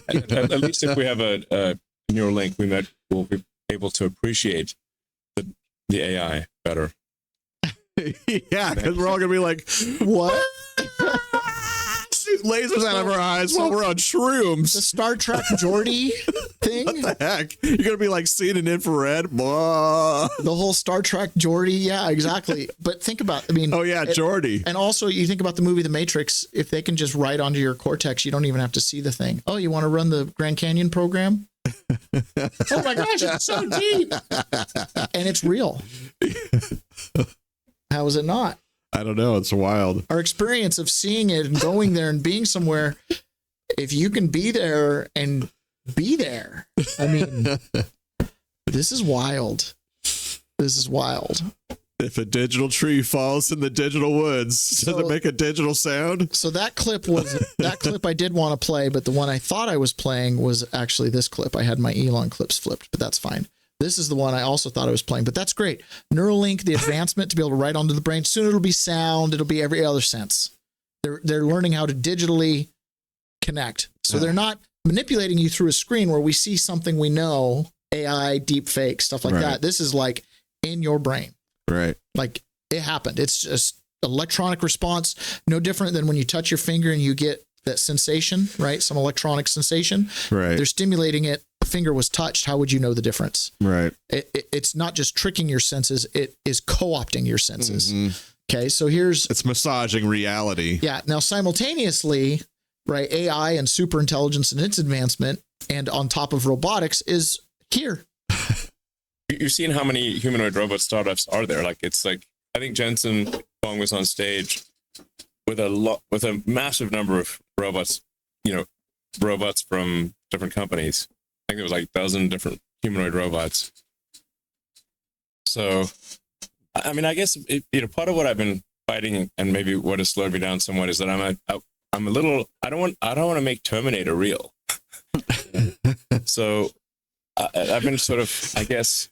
At least if we have a neural link, we'll be able to appreciate the AI better. Yeah, because we're all gonna be like, what? Shoot lasers out of our eyes while we're on shrooms. The Star Trek Geordi thing? What the heck? You're gonna be like seeing an infrared? Blah. The whole Star Trek Geordi, yeah, exactly. But think about, oh yeah, Geordi. And also, you think about the movie The Matrix. If they can just write onto your cortex, you don't even have to see the thing. Oh, you want to run the Grand Canyon program? Oh my gosh, it's so deep, and it's real. How is it not? I don't know. It's wild. Our experience of seeing it and going there and being somewhere, if you can be there and be there. I mean, this is wild. This is wild. If a digital tree falls in the digital woods, does it make a digital sound? So that clip I did want to play, but the one I thought I was playing was actually this clip. I had my Elon clips flipped, but that's fine. This is the one I also thought I was playing, but that's great. Neuralink, the advancement to be able to write onto the brain. Soon it'll be sound. It'll be every other sense. They're learning how to digitally connect. So they're not manipulating you through a screen where we see something we know, AI, deep fake, stuff like that. This is like in your brain. Right. Like it happened. It's just electronic response, no different than when you touch your finger and you get that sensation, right? Some electronic sensation. Right. They're stimulating it. The finger was touched. How would you know the difference? Right. It's not just tricking your senses. It is co-opting your senses. Okay. So it's massaging reality. Yeah. Now, simultaneously, right, AI and super intelligence and its advancement and on top of robotics is here. You've seen how many humanoid robot startups are there? Like, it's like, I think Jensen Huang was on stage with a massive number of robots, robots from different companies. I think there was like a dozen different humanoid robots. So, I mean, I guess, part of what I've been fighting and maybe what has slowed me down somewhat is that I'm a little, I don't want to make Terminator real. So I've been sort of, I guess,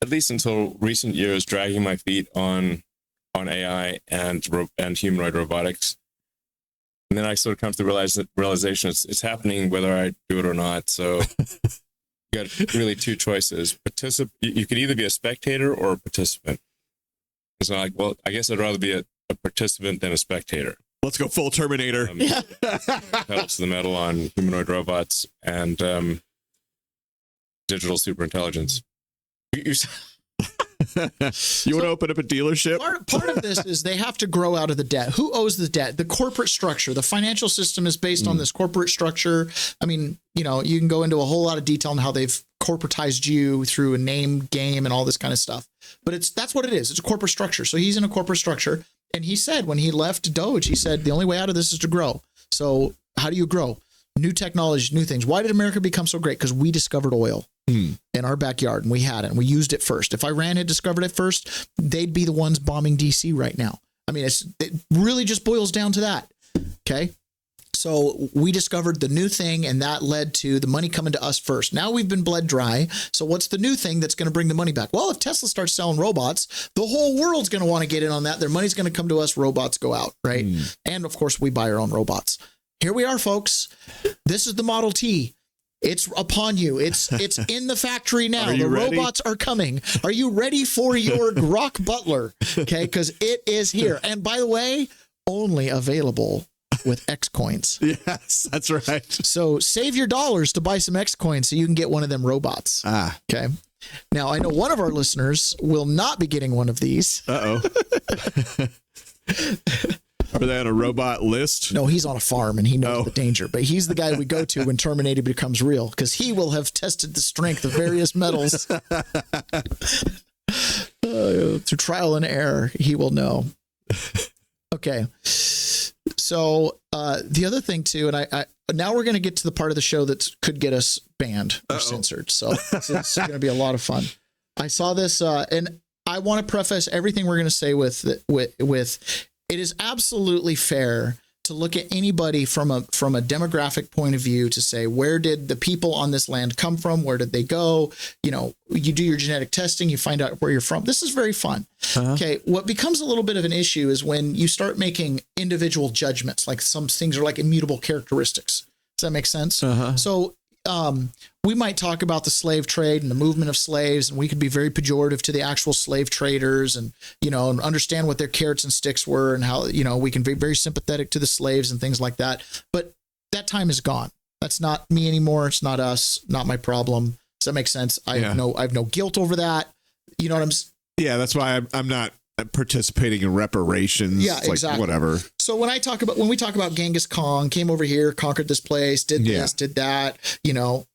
at least until recent years, dragging my feet on AI and humanoid robotics. And then I sort of come to the realization it's happening whether I do it or not. So you got really two choices. You could either be a spectator or a participant. It's not like, well, I guess I'd rather be a participant than a spectator. Let's go full Terminator. Pedal to the metal on humanoid robots and digital superintelligence. You want to open up a dealership? Part of this is they have to grow out of the debt. Who owes the debt? The corporate structure. The financial system is based on this corporate structure. I mean, you can go into a whole lot of detail on how they've corporatized you through a name game and all this kind of stuff. But that's what it is. It's a corporate structure. So he's in a corporate structure. And he said when he left Doge, he said the only way out of this is to grow. So how do you grow? New technologies, new things. Why did America become so great? Because we discovered oil in our backyard and we had it and we used it first. If Iran had discovered it first, they'd be the ones bombing DC right now. I mean, it really just boils down to that. Okay. So we discovered the new thing and that led to the money coming to us first. Now we've been bled dry. So what's the new thing that's going to bring the money back? Well, if Tesla starts selling robots, the whole world's going to want to get in on that. Their money's going to come to us. Robots go out. Right. And of course we buy our own robots. Here we are, folks. This is the Model T. It's upon you. It's in the factory now. The robots are coming. Are you ready for your Grok Butler? Okay, because it is here. And by the way, only available with X coins. Yes, that's right. So save your dollars to buy some X coins so you can get one of them robots. Okay. Now, I know one of our listeners will not be getting one of these. Are they on a robot list? No, he's on a farm and he knows the danger. But he's the guy we go to when Terminator becomes real because he will have tested the strength of various metals. Through trial and error, he will know. Okay. So the other thing, too, and I now we're going to get to the part of the show that could get us banned or censored. So this is going to be a lot of fun. I saw this and I want to preface everything we're going to say with it is absolutely fair to look at anybody from a demographic point of view to say, where did the people on this land come from? Where did they go? You do your genetic testing, you find out where you're from. This is very fun. Okay. What becomes a little bit of an issue is when you start making individual judgments, like some things are like immutable characteristics. Does that make sense? So we might talk about the slave trade and the movement of slaves, and we could be very pejorative to the actual slave traders and, and understand what their carrots and sticks were and how, we can be very sympathetic to the slaves and things like that. But that time is gone. That's not me anymore. It's not us, not my problem. Does that make sense? I have no guilt over that. You know what I'm saying? Yeah, that's why I'm not participating in reparations. Yeah, exactly. Like whatever. So when we talk about Genghis Khan came over here, conquered this place, did this, did that,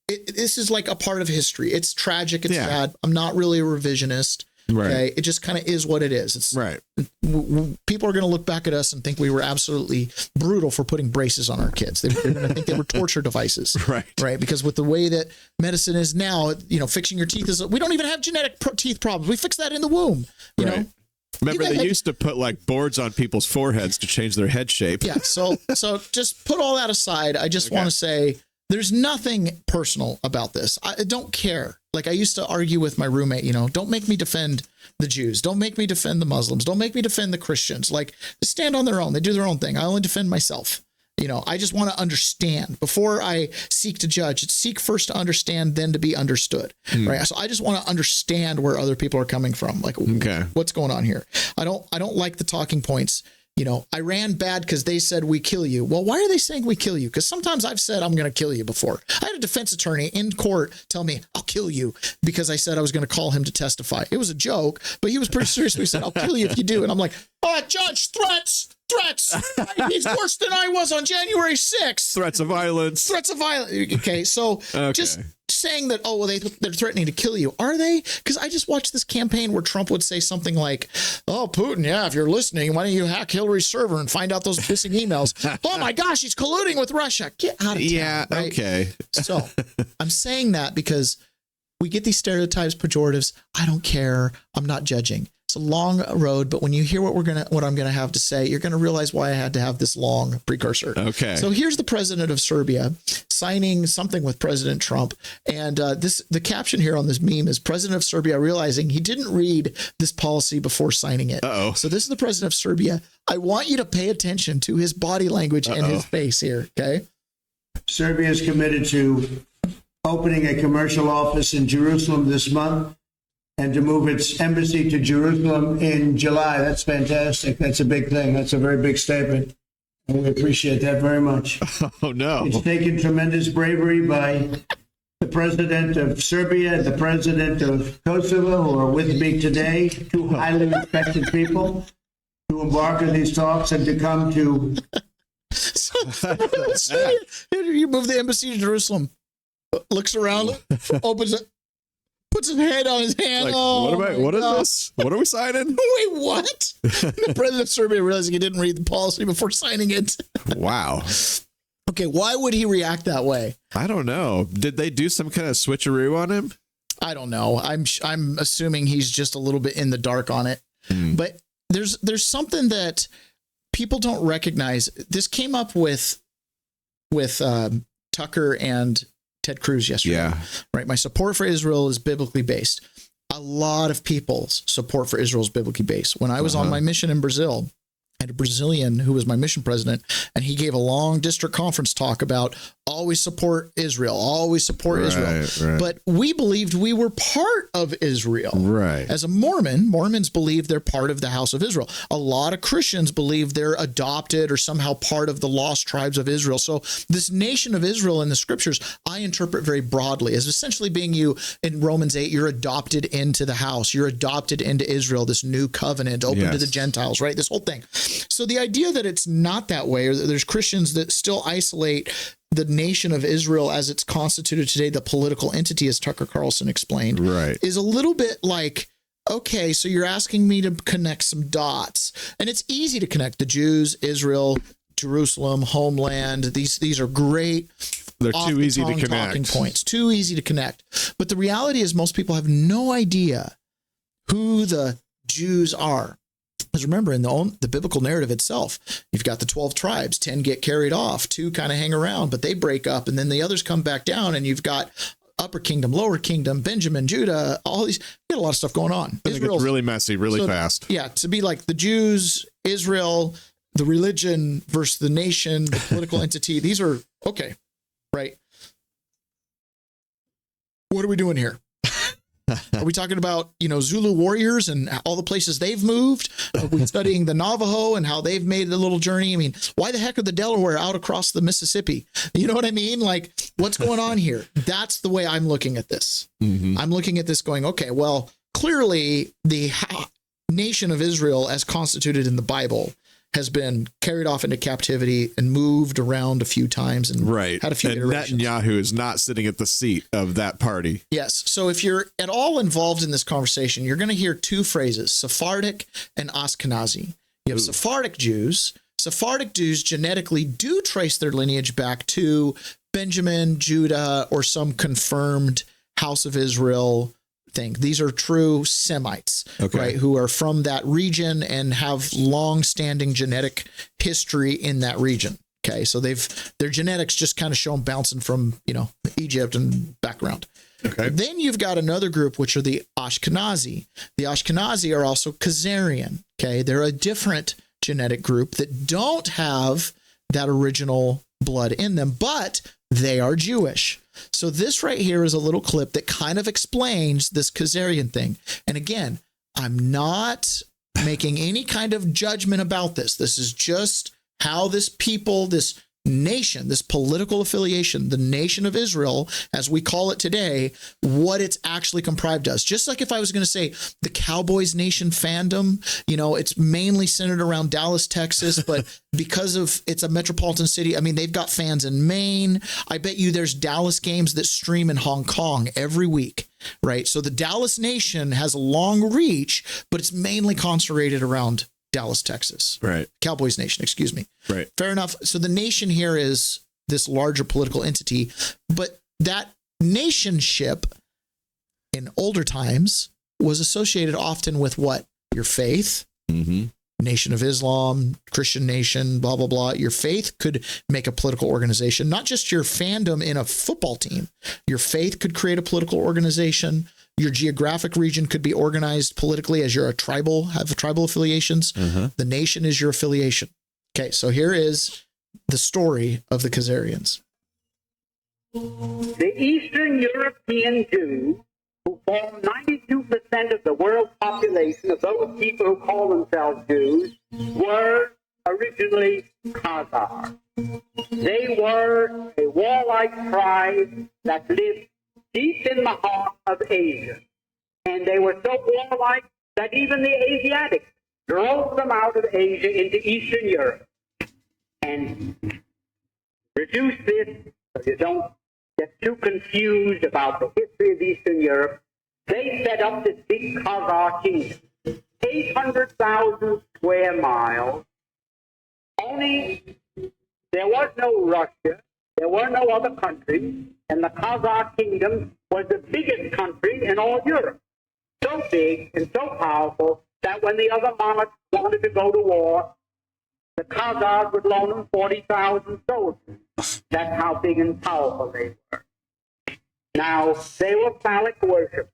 this is like a part of history. It's tragic. It's sad. I'm not really a revisionist. Right. Okay. It just kind of is what it is. It's right. People are going to look back at us and think we were absolutely brutal for putting braces on our kids. They're going to think they were torture devices. Right. Right. Because with the way that medicine is now, fixing your teeth we don't even have genetic teeth problems. We fix that in the womb, you know? Remember, they used to put like boards on people's foreheads to change their head shape. Yeah. So just put all that aside. I just want to say there's nothing personal about this. I don't care. Like I used to argue with my roommate, don't make me defend the Jews. Don't make me defend the Muslims. Don't make me defend the Christians. Like they stand on their own. They do their own thing. I only defend myself. I just want to understand before I seek to judge. It's seek first to understand, then to be understood. Right. So I just want to understand where other people are coming from. Like, what's going on here? I don't like the talking points. Iran bad because they said we kill you. Well, why are they saying we kill you? Because sometimes I've said I'm going to kill you before. I had a defense attorney in court tell me I'll kill you because I said I was going to call him to testify. It was a joke, but he was pretty serious. He said, I'll kill you if you do. And I'm like, judge, threats. He's worse than I was on January 6th. Threats of violence. Okay. So just saying that, they're threatening to kill you. Are they? Because I just watched this campaign where Trump would say something like, Putin, if you're listening, why don't you hack Hillary's server and find out those missing emails? Oh my gosh, he's colluding with Russia. Get out of town. Yeah. Right? Okay. So I'm saying that because we get these stereotypes, pejoratives. I don't care. I'm not judging. It's a long road, but when you hear what I'm going to have to say, you're going to realize why I had to have this long precursor. Okay. So here's the president of Serbia signing something with President Trump. And the caption here on this meme is President of Serbia realizing he didn't read this policy before signing it. Uh-oh. So this is the president of Serbia. I want you to pay attention to his body language and his face here. Okay. Serbia is committed to opening a commercial office in Jerusalem this month and to move its embassy to Jerusalem in July. That's fantastic. That's a big thing. That's a very big statement. And we appreciate that very much. Oh, no. It's taken tremendous bravery by the president of Serbia and the president of Kosovo, who are with me today, two highly respected people, to embark on these talks and to come to... You move the embassy to Jerusalem, looks around, opens it, puts his head on his hand. Like, what is this? What are we signing? Wait, what? The president of Serbia realizing he didn't read the policy before signing it. Wow. Okay, why would he react that way? I don't know. Did they do some kind of switcheroo on him? I don't know. I'm assuming he's just a little bit in the dark on it. But there's something that people don't recognize. This came up with Tucker and Ted Cruz yesterday. Yeah. Right. My support for Israel is biblically based. A lot of people's support for Israel is biblically based. When I was on my mission in Brazil, I had a Brazilian who was my mission president, and he gave a long district conference talk about always support Israel, always support Israel. Right. But we believed we were part of Israel. Right. As a Mormons believe they're part of the house of Israel. A lot of Christians believe they're adopted or somehow part of the lost tribes of Israel. So this nation of Israel in the scriptures, I interpret very broadly as essentially being you in Romans 8, you're adopted into the house. You're adopted into Israel, this new covenant open to the Gentiles, right? This whole thing. So the idea that it's not that way, or that there's Christians that still isolate the nation of Israel as it's constituted today, the political entity, as Tucker Carlson explained, right, is a little bit like, okay, so you're asking me to connect some dots. And it's easy to connect the Jews, Israel, Jerusalem, homeland. These are great. They're too easy to connect. Talking points, too easy to connect. But the reality is most people have no idea who the Jews are. Because remember, in the biblical narrative itself, you've got the 12 tribes, 10 get carried off, 2 kind of hang around, but they break up, and then the others come back down, and you've got upper kingdom, lower kingdom, Benjamin, Judah, all these, you got a lot of stuff going on. I think it's really messy, really fast. Yeah, to be like the Jews, Israel, the religion versus the nation, the political entity, these are, okay, right? What are we doing here? Are we talking about, Zulu warriors and all the places they've moved? Are we studying the Navajo and how they've made the little journey? I mean, why the heck are the Delaware out across the Mississippi? You know what I mean? Like, what's going on here? That's the way I'm looking at this. Mm-hmm. I'm looking at this going, okay, well, clearly the nation of Israel as constituted in the Bible has been carried off into captivity and moved around a few times and had a few iterations. Netanyahu is not sitting at the seat of that party. Yes. So if you're at all involved in this conversation, you're going to hear two phrases, Sephardic and Ashkenazi. You have Sephardic Jews. Sephardic Jews genetically do trace their lineage back to Benjamin, Judah, or some confirmed House of Israel thing. These are true Semites, right, who are from that region and have long-standing genetic history in that region. Okay, so their genetics just kind of show them bouncing from, Egypt and background. Okay. Then you've got another group, which are the Ashkenazi. The Ashkenazi are also Kazarian. Okay, they're a different genetic group that don't have that original blood in them, but they are Jewish. So this right here is a little clip that kind of explains this Kazarian thing. And again, I'm not making any kind of judgment about this. This is just how this people, this nation, this political affiliation, the nation of Israel, as we call it today, what it's actually comprised of. Just like if I was going to say the Cowboys Nation fandom, it's mainly centered around Dallas, Texas, but because of it's a metropolitan city, I mean, they've got fans in Maine. I bet you there's Dallas games that stream in Hong Kong every week, right? So the Dallas Nation has a long reach, but it's mainly concentrated around Dallas, Texas. Right. Cowboys Nation, excuse me. Right. Fair enough. So the nation here is this larger political entity, but that nationship in older times was associated often with what? Your faith, Nation of Islam, Christian nation, blah, blah, blah. Your faith could make a political organization, not just your fandom in a football team. Your faith could create a political organization. Your geographic region could be organized politically as you're have tribal affiliations. The nation is your affiliation. Okay, so here is the story of the Kazarians. The Eastern European Jews, who form 92% of the world population of those people who call themselves Jews, were originally Khazars. They were a warlike tribe that lived deep in the heart of Asia. And they were so warlike that even the Asiatics drove them out of Asia into Eastern Europe. And reduce this so you don't get too confused about the history of Eastern Europe. They set up this big Khazar kingdom, 800,000 square miles. Only there was no Russia. There were no other countries, and the Khazar kingdom was the biggest country in all Europe. So big and so powerful that when the other monarchs wanted to go to war, the Khazars would loan them 40,000 soldiers. That's how big and powerful they were. Now, they were phallic worshippers.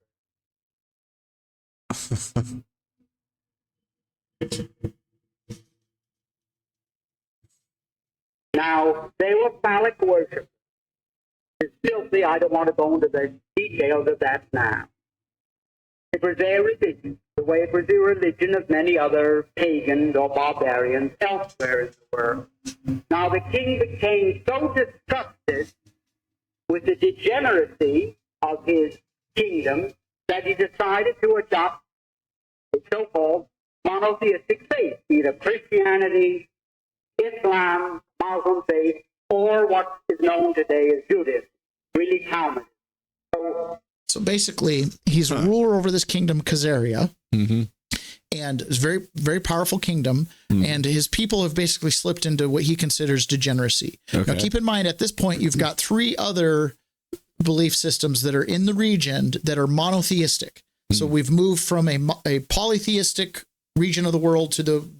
It's filthy. I don't want to go into the details of that now. It was their religion, the way it was the religion of many other pagans or barbarians elsewhere in the world. Now the king became so disgusted with the degeneracy of his kingdom that he decided to adopt a so-called monotheistic faith, either Christianity, Islam, Muslim faith, or what is known today as Judaism, really Talmud. So basically, he's a ruler over this kingdom, Khazaria, and it's a very, very powerful kingdom, and his people have basically slipped into what he considers degeneracy. Now, keep in mind, at this point, you've got three other belief systems that are in the region that are monotheistic. So we've moved from a polytheistic region of the world to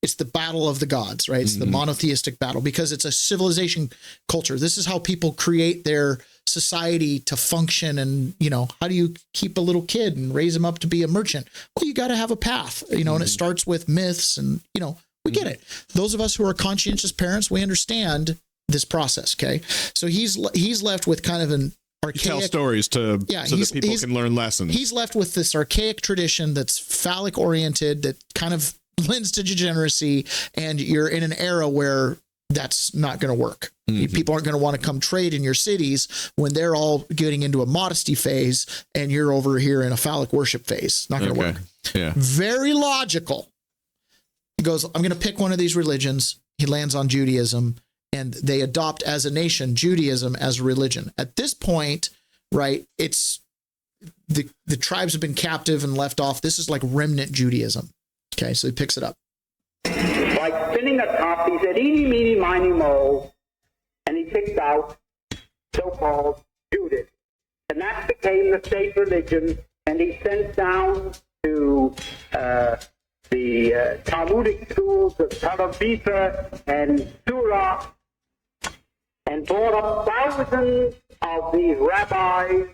it's the battle of the gods, right? It's the monotheistic battle because it's a civilization culture. This is how people create their society to function. And, how do you keep a little kid and raise him up to be a merchant? Well, you got to have a path, and it starts with myths and, we get it. Those of us who are conscientious parents, we understand this process. Okay. So he's left with kind of an archaic, tell stories so that people can learn lessons. He's left with this archaic tradition that's phallic oriented, that kind of lends to degeneracy, and you're in an era where that's not going to work. People aren't going to want to come trade in your cities when they're all getting into a modesty phase and you're over here in a phallic worship phase. Not going to work. Yeah. Very logical. goes, I'm going to pick one of these religions. He lands on Judaism, and they adopt as a nation Judaism as a religion. At this point, right, it's the tribes have been captive and left off. This is like remnant Judaism. Okay, so he picks it up. Like spinning a top, he said, eeny, meeny, miny, mo, and he picked out so-called Judaism. And that became the state religion, and he sent down to the Talmudic schools of Tel Aviv and Surah, and brought up thousands of these rabbis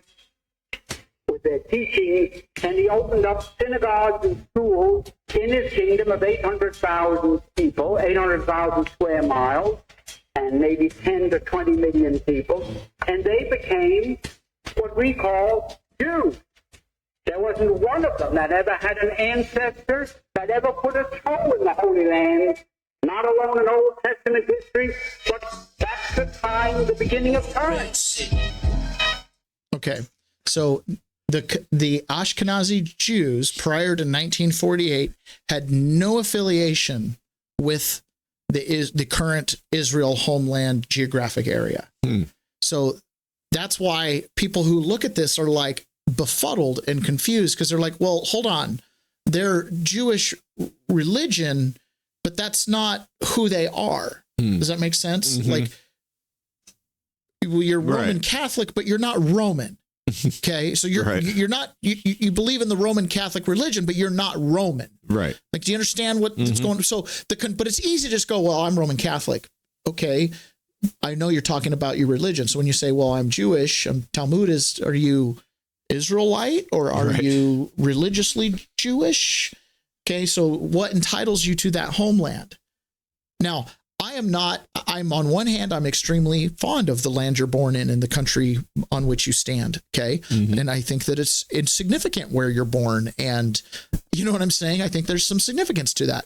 with their teachings, and he opened up synagogues and schools in his kingdom of 800,000 people, 800,000 square miles, and maybe 10 to 20 million people, and they became what we call Jews. There wasn't one of them that ever had an ancestor that ever put a toe in the Holy Land, not alone in Old Testament history, but that's the time, the beginning of time. Okay, so the Ashkenazi Jews prior to 1948 had no affiliation with the current Israel homeland geographic area. So that's why people who look at this are like befuddled and confused, because they're like, well, hold on, they're Jewish religion, but that's not who they are. Does that make sense? Mm-hmm. Like, you're Roman Catholic, but you're not Roman. Okay, so you're not you believe in the Roman Catholic religion, but you're not Roman. Right. Like, do you understand what's going on? So but it's easy to just go, well, I'm Roman Catholic. Okay, I know you're talking about your religion. So when you say, well, I'm Jewish, I'm Talmudist, are you Israelite or are you religiously Jewish? Okay, so what entitles you to that homeland? Now, I'm on one hand, I'm extremely fond of the land you're born in and the country on which you stand. Okay. And I think that it's significant where you're born. And you know what I'm saying? I think there's some significance to that.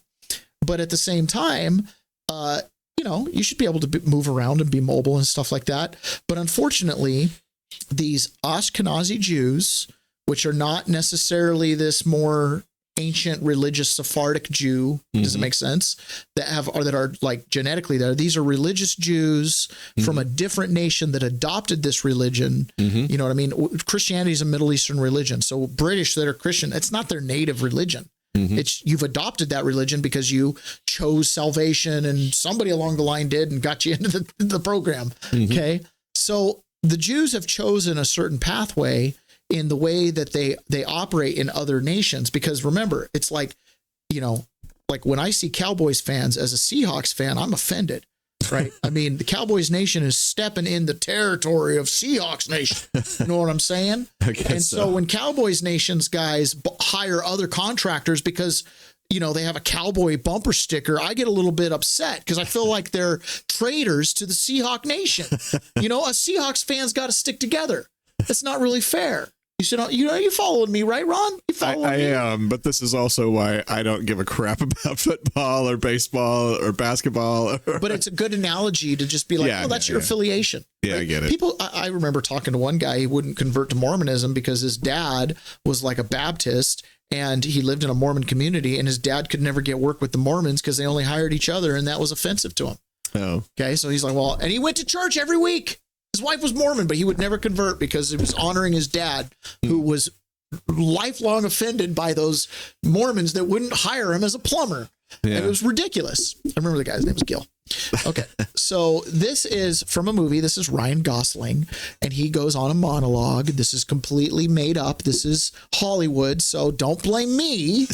But at the same time, you should be able to move around and be mobile and stuff like that. But unfortunately, these Ashkenazi Jews, which are not necessarily this more ancient religious Sephardic Jew, does it make sense? That are like genetically there. These are religious Jews from a different nation that adopted this religion. You know what I mean? Christianity is a Middle Eastern religion. So British that are Christian, it's not their native religion. It's you've adopted that religion because you chose salvation and somebody along the line did and got you into the program. Okay. So the Jews have chosen a certain pathway in the way that they operate in other nations, because remember, it's like, like when I see Cowboys fans as a Seahawks fan, I'm offended, right? I mean, the Cowboys nation is stepping in the territory of Seahawks nation. You know what I'm saying? And so when Cowboys nations guys hire other contractors because, they have a cowboy bumper sticker, I get a little bit upset because I feel like they're traitors to the Seahawk nation. A Seahawks fan's got to stick together. That's not really fair. You following me, right, Ron? You following me? I am, but this is also why I don't give a crap about football or baseball or basketball. But it's a good analogy to just be like, that's your affiliation. Yeah, right? I get it. I remember talking to one guy, he wouldn't convert to Mormonism because his dad was like a Baptist and he lived in a Mormon community, and his dad could never get work with the Mormons because they only hired each other, and that was offensive to him. Oh. Okay, so he's like, well, and he went to church every week. His wife was Mormon, but he would never convert because he was honoring his dad, who was lifelong offended by those Mormons that wouldn't hire him as a plumber. Yeah. And it was ridiculous. I remember the guy's name was Gil. Okay. So this is from a movie. This is Ryan Gosling, and he goes on a monologue. This is completely made up. This is Hollywood, so don't blame me.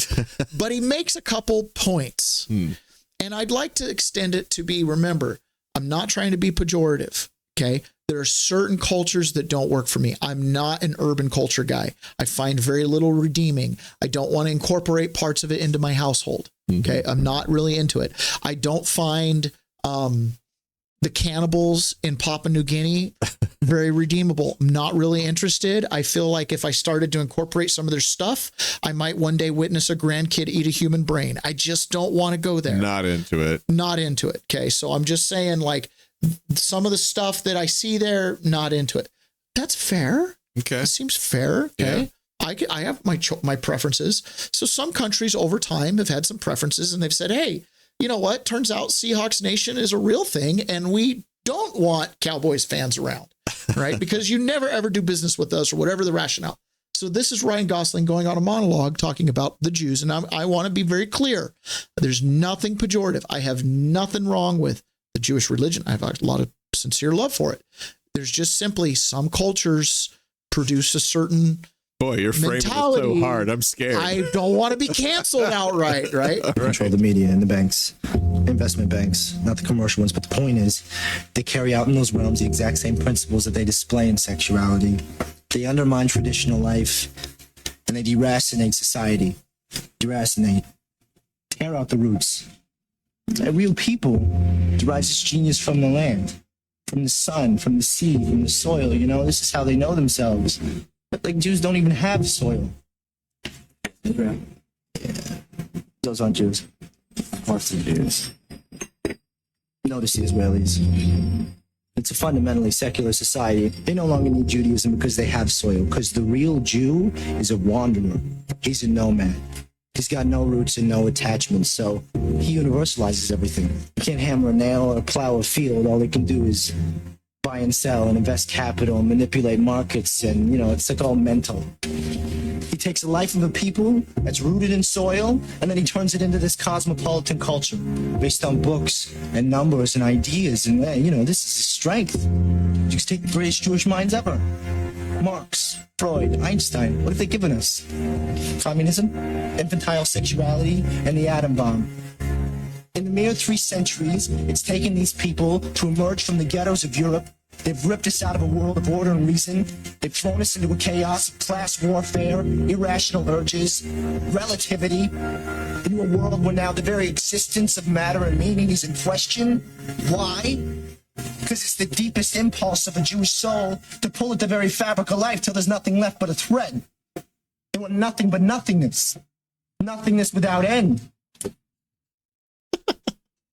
But he makes a couple points. And I'd like to extend it to be, remember, I'm not trying to be pejorative. Okay. There are certain cultures that don't work for me. I'm not an urban culture guy. I find very little redeeming. I don't want to incorporate parts of it into my household. Okay. I'm not really into it. I don't find the cannibals in Papua New Guinea very redeemable. I'm not really interested. I feel like if I started to incorporate some of their stuff, I might one day witness a grandkid eat a human brain. I just don't want to go there. Not into it. Not into it. Okay. So I'm just saying, like, some of the stuff that I see there, not into it. That's fair. Okay. It seems fair. Okay. I have my preferences. So some countries over time have had some preferences, and they've said, hey, you know what? Turns out Seahawks Nation is a real thing, and we don't want Cowboys fans around, right? Because you never, ever do business with us or whatever the rationale. So this is Ryan Gosling going on a monologue talking about the Jews. And I want to be very clear. There's nothing pejorative. I have nothing wrong with the Jewish religion. I have a lot of sincere love for it. There's just simply some cultures produce a certain Boy, you're framing it so hard. I'm scared. I don't want to be canceled outright, right? Control the media and the banks, investment banks, not the commercial ones. But the point is, they carry out in those realms the exact same principles that they display in sexuality. They undermine traditional life, and they deracinate society. Deracinate. Tear out the roots. A real people derives its genius from the land, from the sun, from the sea, from the soil. You know, this is how they know themselves. But like Jews don't even have soil. Yeah. Those aren't Jews. Of course they're Jews. Notice the Israelis. It's a fundamentally secular society. They no longer need Judaism because they have soil. Because the real Jew is a wanderer. He's a nomad. He's got no roots and no attachments, so he universalizes everything. You can't hammer a nail or plow a field. All they can do is buy and sell and invest capital and manipulate markets, and, you know, it's like all mental. He takes the life of a people that's rooted in soil, and then he turns it into this cosmopolitan culture based on books and numbers and ideas, and, you know, this is his strength. You just take the greatest Jewish minds ever. Marx, Freud, Einstein, what have they given us? Communism, infantile sexuality, and the atom bomb. In the mere 3 centuries, it's taken these people to emerge from the ghettos of Europe. They've ripped us out of a world of order and reason. They've thrown us into a chaos of class warfare, irrational urges, relativity, into a world where now the very existence of matter and meaning is in question. Why? Because it's the deepest impulse of a Jewish soul to pull at the very fabric of life till there's nothing left but a thread. They want nothing but nothingness. Nothingness without end.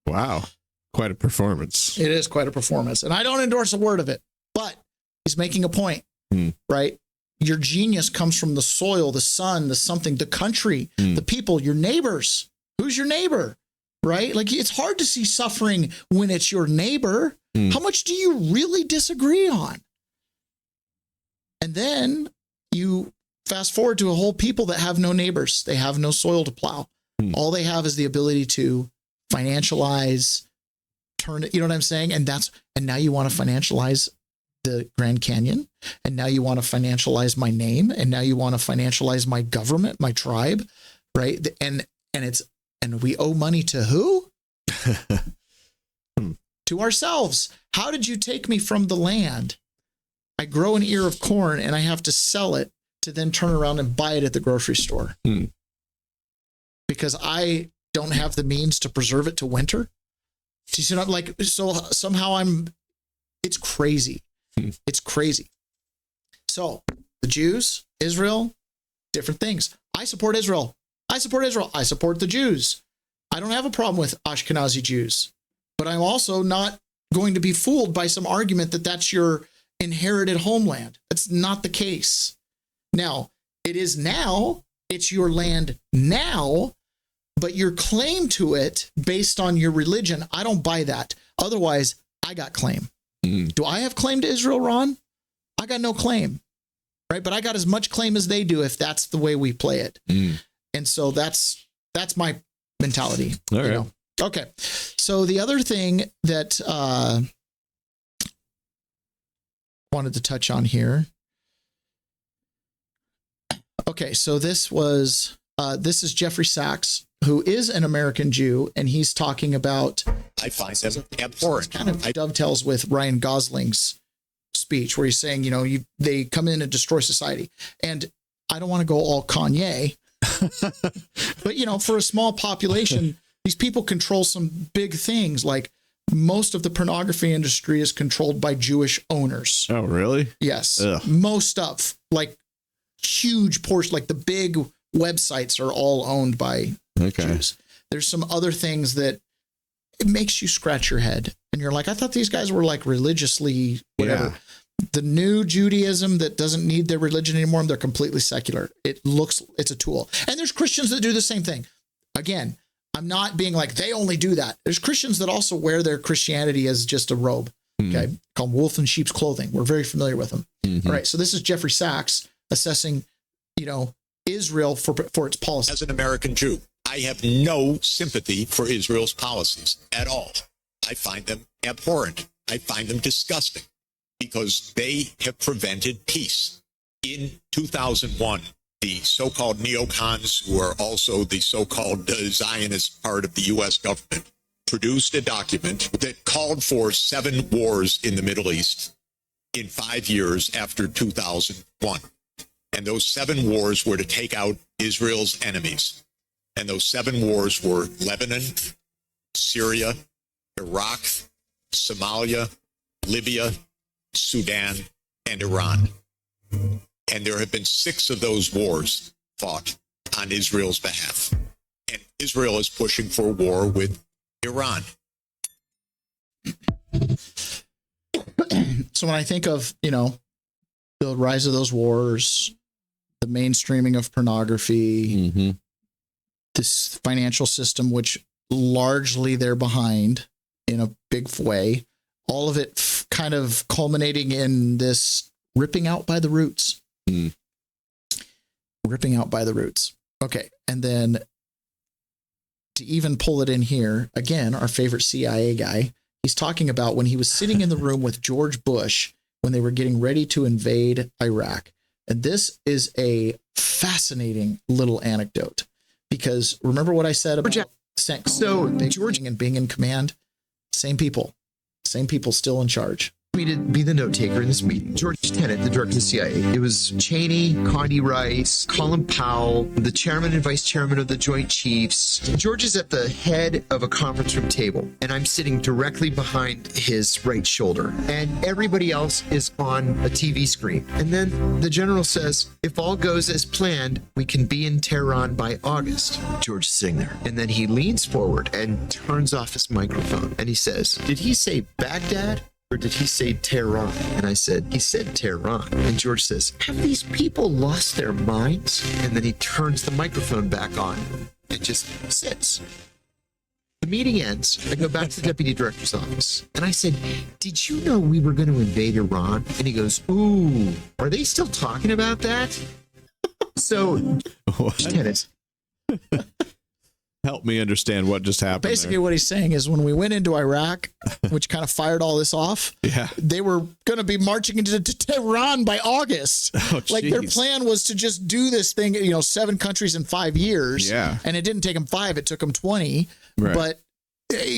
Wow. Quite a performance. It is quite a performance. And I don't endorse a word of it, but he's making a point, right? Your genius comes from the soil, the sun, the something, the country, the people, your neighbors. Who's your neighbor, right? Like, it's hard to see suffering when it's your neighbor. How much do you really disagree on? And then you fast forward to a whole people that have no neighbors. They have no soil to plow. All they have is the ability to financialize, turn it, you know what I'm saying? And now you want to financialize the Grand Canyon, and now you want to financialize my name, and now you want to financialize my government, my tribe, right? And we owe money to who? To ourselves. How did you take me from the land? I grow an ear of corn and I have to sell it to then turn around and buy it at the grocery store. Because I don't have the means to preserve it to winter. So somehow it's crazy. It's crazy. So the Jews, Israel, different things. I support Israel. I support the Jews. I don't have a problem with Ashkenazi Jews, but I'm also not going to be fooled by some argument that that's your inherited homeland. That's not the case. Now, it is now, it's your land now, but your claim to it based on your religion, I don't buy that. Otherwise, I got claim. Do I have claim to Israel, Ron? I got no claim, right? But I got as much claim as they do if that's the way we play it. And so that's my mentality. All right. You know? Okay. So the other thing that wanted to touch on here. Okay, so this is Jeffrey Sachs, who is an American Jew, and he's talking about, I find them abhorrent. Kind of dovetails with Ryan Gosling's speech, where he's saying, you know, they come in and destroy society. And I don't want to go all Kanye, but, you know, for a small population, these people control some big things. Like, most of the pornography industry is controlled by Jewish owners. Oh, really? Yes. Ugh. Most stuff, like huge portion, like the big websites are all owned by Jews. There's some other things that it makes you scratch your head, and you're like, I thought these guys were like religiously whatever. The new Judaism that doesn't need their religion anymore, they're completely secular. It's a tool. And there's Christians that do the same thing. Again, I'm not being like, they only do that. There's Christians that also wear their Christianity as just a robe. Okay. Called wolf in sheep's clothing. We're very familiar with them. All right. So this is Jeffrey Sachs assessing, Israel for its policy. As an American Jew, I have no sympathy for Israel's policies at all. I find them abhorrent. I find them disgusting because they have prevented peace. In 2001, the so-called neocons, who are also the so-called Zionist part of the U.S. government, produced a document that called for 7 wars in the Middle East in 5 years after 2001. And those 7 wars were to take out Israel's enemies. And those 7 wars were Lebanon, Syria, Iraq, Somalia, Libya, Sudan, and Iran. And there have been 6 of those wars fought on Israel's behalf. And Israel is pushing for war with Iran. So when I think of, the rise of those wars, the mainstreaming of pornography, this financial system, which largely they're behind in a big way, all of it kind of culminating in this ripping out by the roots. Ripping out by the roots. Okay. And then to even pull it in here, again, our favorite CIA guy, he's talking about when he was sitting in the room with George Bush when they were getting ready to invade Iraq. And this is a fascinating little anecdote because remember what I said about George and being in command? Same people still in charge. Me to be the note taker in this meeting. George Tenet, the director of the CIA. It was Cheney, Condi Rice, Colin Powell, the chairman and vice chairman of the Joint Chiefs. George is at the head of a conference room table, and I'm sitting directly behind his right shoulder. And everybody else is on a TV screen. And then the general says, if all goes as planned, we can be in Tehran by August. George is sitting there. And then he leans forward and turns off his microphone. And he says, did he say Baghdad? Or did he say Tehran? And I said, he said Tehran. And George says, have these people lost their minds? And then he turns the microphone back on and just sits. The meeting ends. I go back to the deputy director's office. And I said, did you know we were going to invade Iran? And he goes, ooh, are they still talking about that? So, tennis. Help me understand what just happened. Basically, what he's saying is when we went into Iraq, which kind of fired all this off, they were going to be marching into Tehran by August. Their plan was to just do this thing, 7 countries in 5 years. Yeah. And it didn't take them 5, it took them 20. Right. But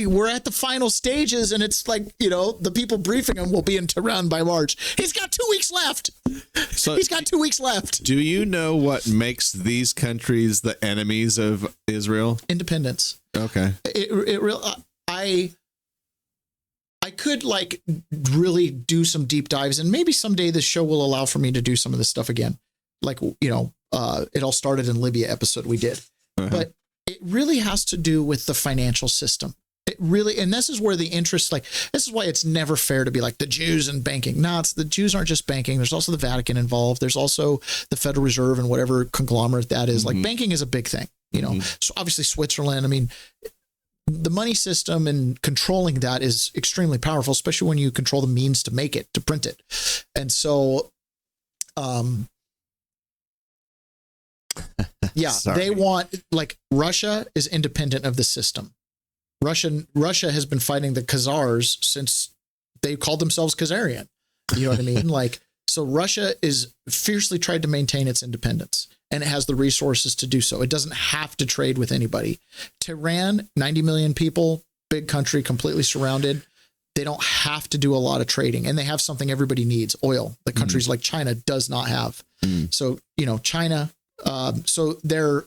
we're at the final stages, and it's like, the people briefing him will be in Tehran by March. He's got 2 weeks left. He's got 2 weeks left. Do you know what makes these countries the enemies of Israel? Independence. Okay. I could really do some deep dives, and maybe someday this show will allow for me to do some of this stuff again. It all started in Libya episode we did. But it really has to do with the financial system. It really, and this is where the interest, this is why it's never fair to be like the Jews and banking. No, it's the Jews aren't just banking. There's also the Vatican involved. There's also the Federal Reserve and whatever conglomerate that is. Like banking is a big thing, So obviously Switzerland, the money system and controlling that is extremely powerful, especially when you control the means to make it, to print it. And so, they want, Russia is independent of the system. Russia has been fighting the Khazars since they called themselves Kazarian. You know what I mean? So Russia is fiercely tried to maintain its independence, and it has the resources to do so. It doesn't have to trade with anybody. Tehran, 90 million people, big country, completely surrounded. They don't have to do a lot of trading, and they have something everybody needs, oil. The countries like China does not have. So, China, so they're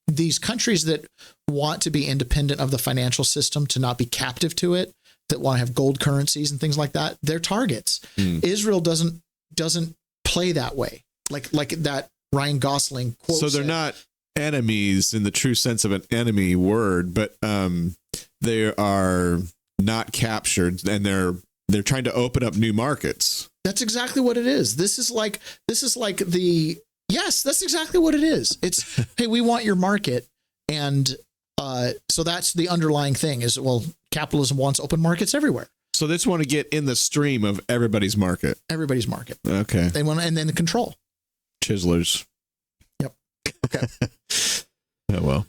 these countries that want to be independent of the financial system, to not be captive to it, that want to have gold currencies and things like that, they're targets. Israel doesn't play that way. Like that Ryan Gosling quote. So they're not enemies in the true sense of an enemy word, but they are not captured, and they're trying to open up new markets. That's exactly what it is. This is like the, yes, that's exactly what it is. It's, hey, we want your market. And so that's the underlying thing is, well, capitalism wants open markets everywhere. So they just want to get in the stream of everybody's market. Everybody's market. Okay. They want, and then the control. Chiselers. Yep. Okay. Oh, well.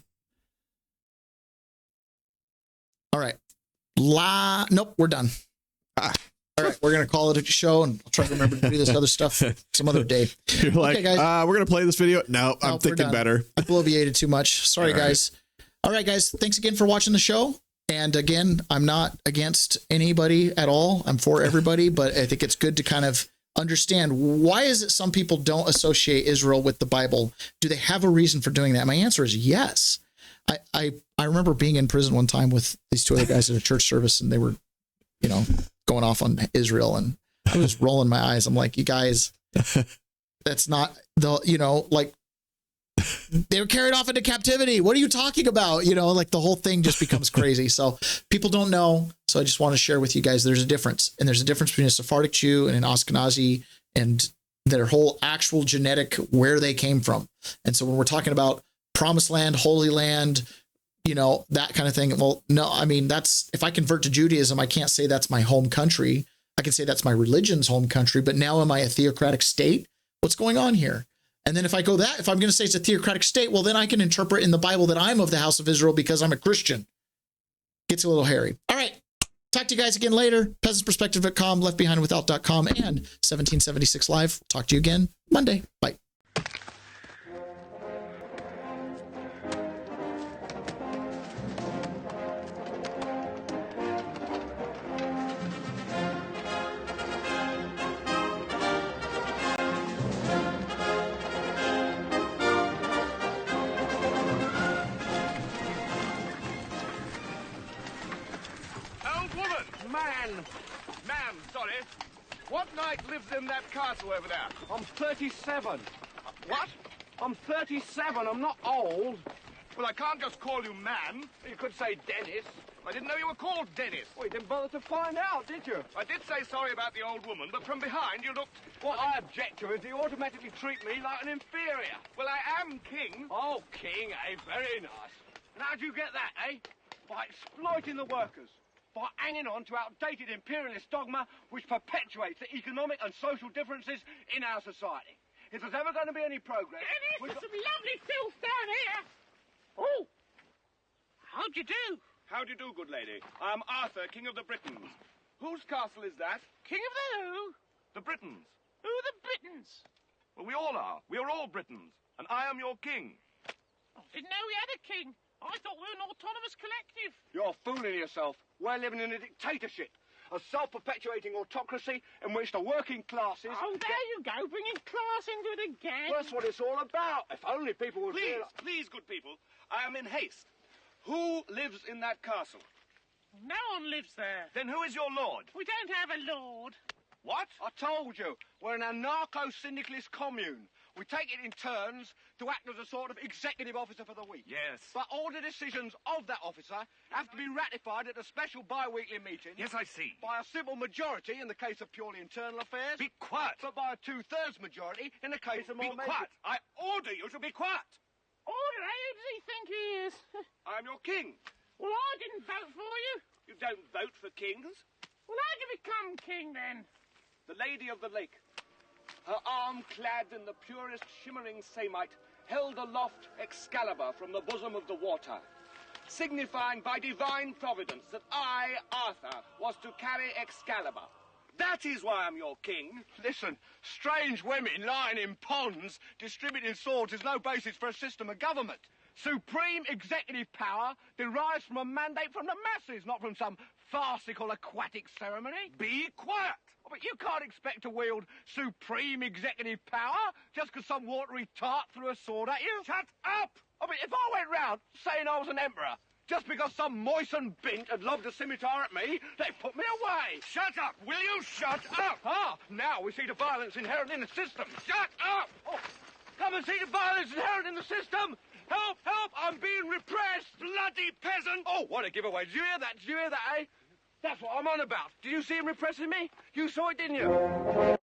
All right. Nope, we're done. All right, we're going to call it a show, and I'll try to remember to do this other stuff some other day. You're like, okay, guys. we're going to play this video. No, I'm thinking better. I bloviated too much. Sorry, guys. All right, guys. Thanks again for watching the show. And again, I'm not against anybody at all. I'm for everybody, but I think it's good to kind of understand why is it some people don't associate Israel with the Bible? Do they have a reason for doing that? My answer is yes. I remember being in prison one time with these two other guys at a church service, and they were, going off on Israel, and I was rolling my eyes. I'm like, you guys, that's not the, they were carried off into captivity. What are you talking about? Like the whole thing just becomes crazy. So people don't know. So I just want to share with you guys, there's a difference. And there's a difference between a Sephardic Jew and an Ashkenazi and their whole actual genetic, where they came from. And so when we're talking about promised land, holy land, that kind of thing. Well, no, I mean, that's, if I convert to Judaism, I can't say that's my home country. I can say that's my religion's home country, but now am I a theocratic state? What's going on here? And then if I'm going to say it's a theocratic state, well, then I can interpret in the Bible that I'm of the house of Israel because I'm a Christian. Gets a little hairy. All right. Talk to you guys again later. PeasantsPerspective.com, leftbehindwithout.com, and 1776 Live. Talk to you again Monday. Bye. Man, sorry. What knight lives in that castle over there? I'm 37. What? I'm 37. I'm not old. Well, I can't just call you man. You could say Dennis. I didn't know you were called Dennis. Well, you didn't bother to find out, did you? I did say sorry about the old woman, but from behind you looked... What I object to is you automatically treat me like an inferior. Well, I am king. Oh, king, eh? Very nice. And how'd you get that, eh? By exploiting the workers. By hanging on to outdated imperialist dogma which perpetuates the economic and social differences in our society. If there's ever going to be any progress... Dennis, there's some lovely filth down here. Oh, how'd you do? How do you do, good lady? I am Arthur, King of the Britons. Whose castle is that? King of the who? The Britons. Who are the Britons? Well, we all are. We are all Britons. And I am your king. I didn't know we had a king. I thought we were an autonomous collective. You're fooling yourself. We're living in a dictatorship. A self-perpetuating autocracy in which the working classes... Oh, there you go, bringing class into it again. Well, that's what it's all about. If only people would... Please, good people. I am in haste. Who lives in that castle? No one lives there. Then who is your lord? We don't have a lord. What? I told you. We're an anarcho-syndicalist commune. We take it in turns to act as a sort of executive officer for the week. Yes. But all the decisions of that officer have to be ratified at a special bi-weekly meeting. Yes, I see. By a simple majority in the case of purely internal affairs. Be quiet. But by a two-thirds majority in the case of more... Be quiet. I order you to be quiet. Order? Who does he think he is? I'm your king. Well, I didn't vote for you. You don't vote for kings? Well, how'd you become king, then? The Lady of the Lake. Her arm clad in the purest shimmering samite held aloft Excalibur from the bosom of the water, signifying by divine providence that I, Arthur, was to carry Excalibur. That is why I'm your king. Listen, strange women lying in ponds distributing swords is no basis for a system of government. Supreme executive power derives from a mandate from the masses, not from some farcical aquatic ceremony. Be quiet! Oh, but you can't expect to wield supreme executive power just because some watery tart threw a sword at you. Shut up! I mean, if I went round saying I was an emperor, just because some moistened bint had lobbed a scimitar at me, they'd put me away. Shut up! Will you shut up? Ah, now we see the violence inherent in the system. Shut up! Oh, come and see the violence inherent in the system. Help, help, I'm being repressed. Bloody peasant! Oh, what a giveaway. Did you hear that? Did you hear that, eh? That's what I'm on about. Did you see him repressing me? You saw it, didn't you?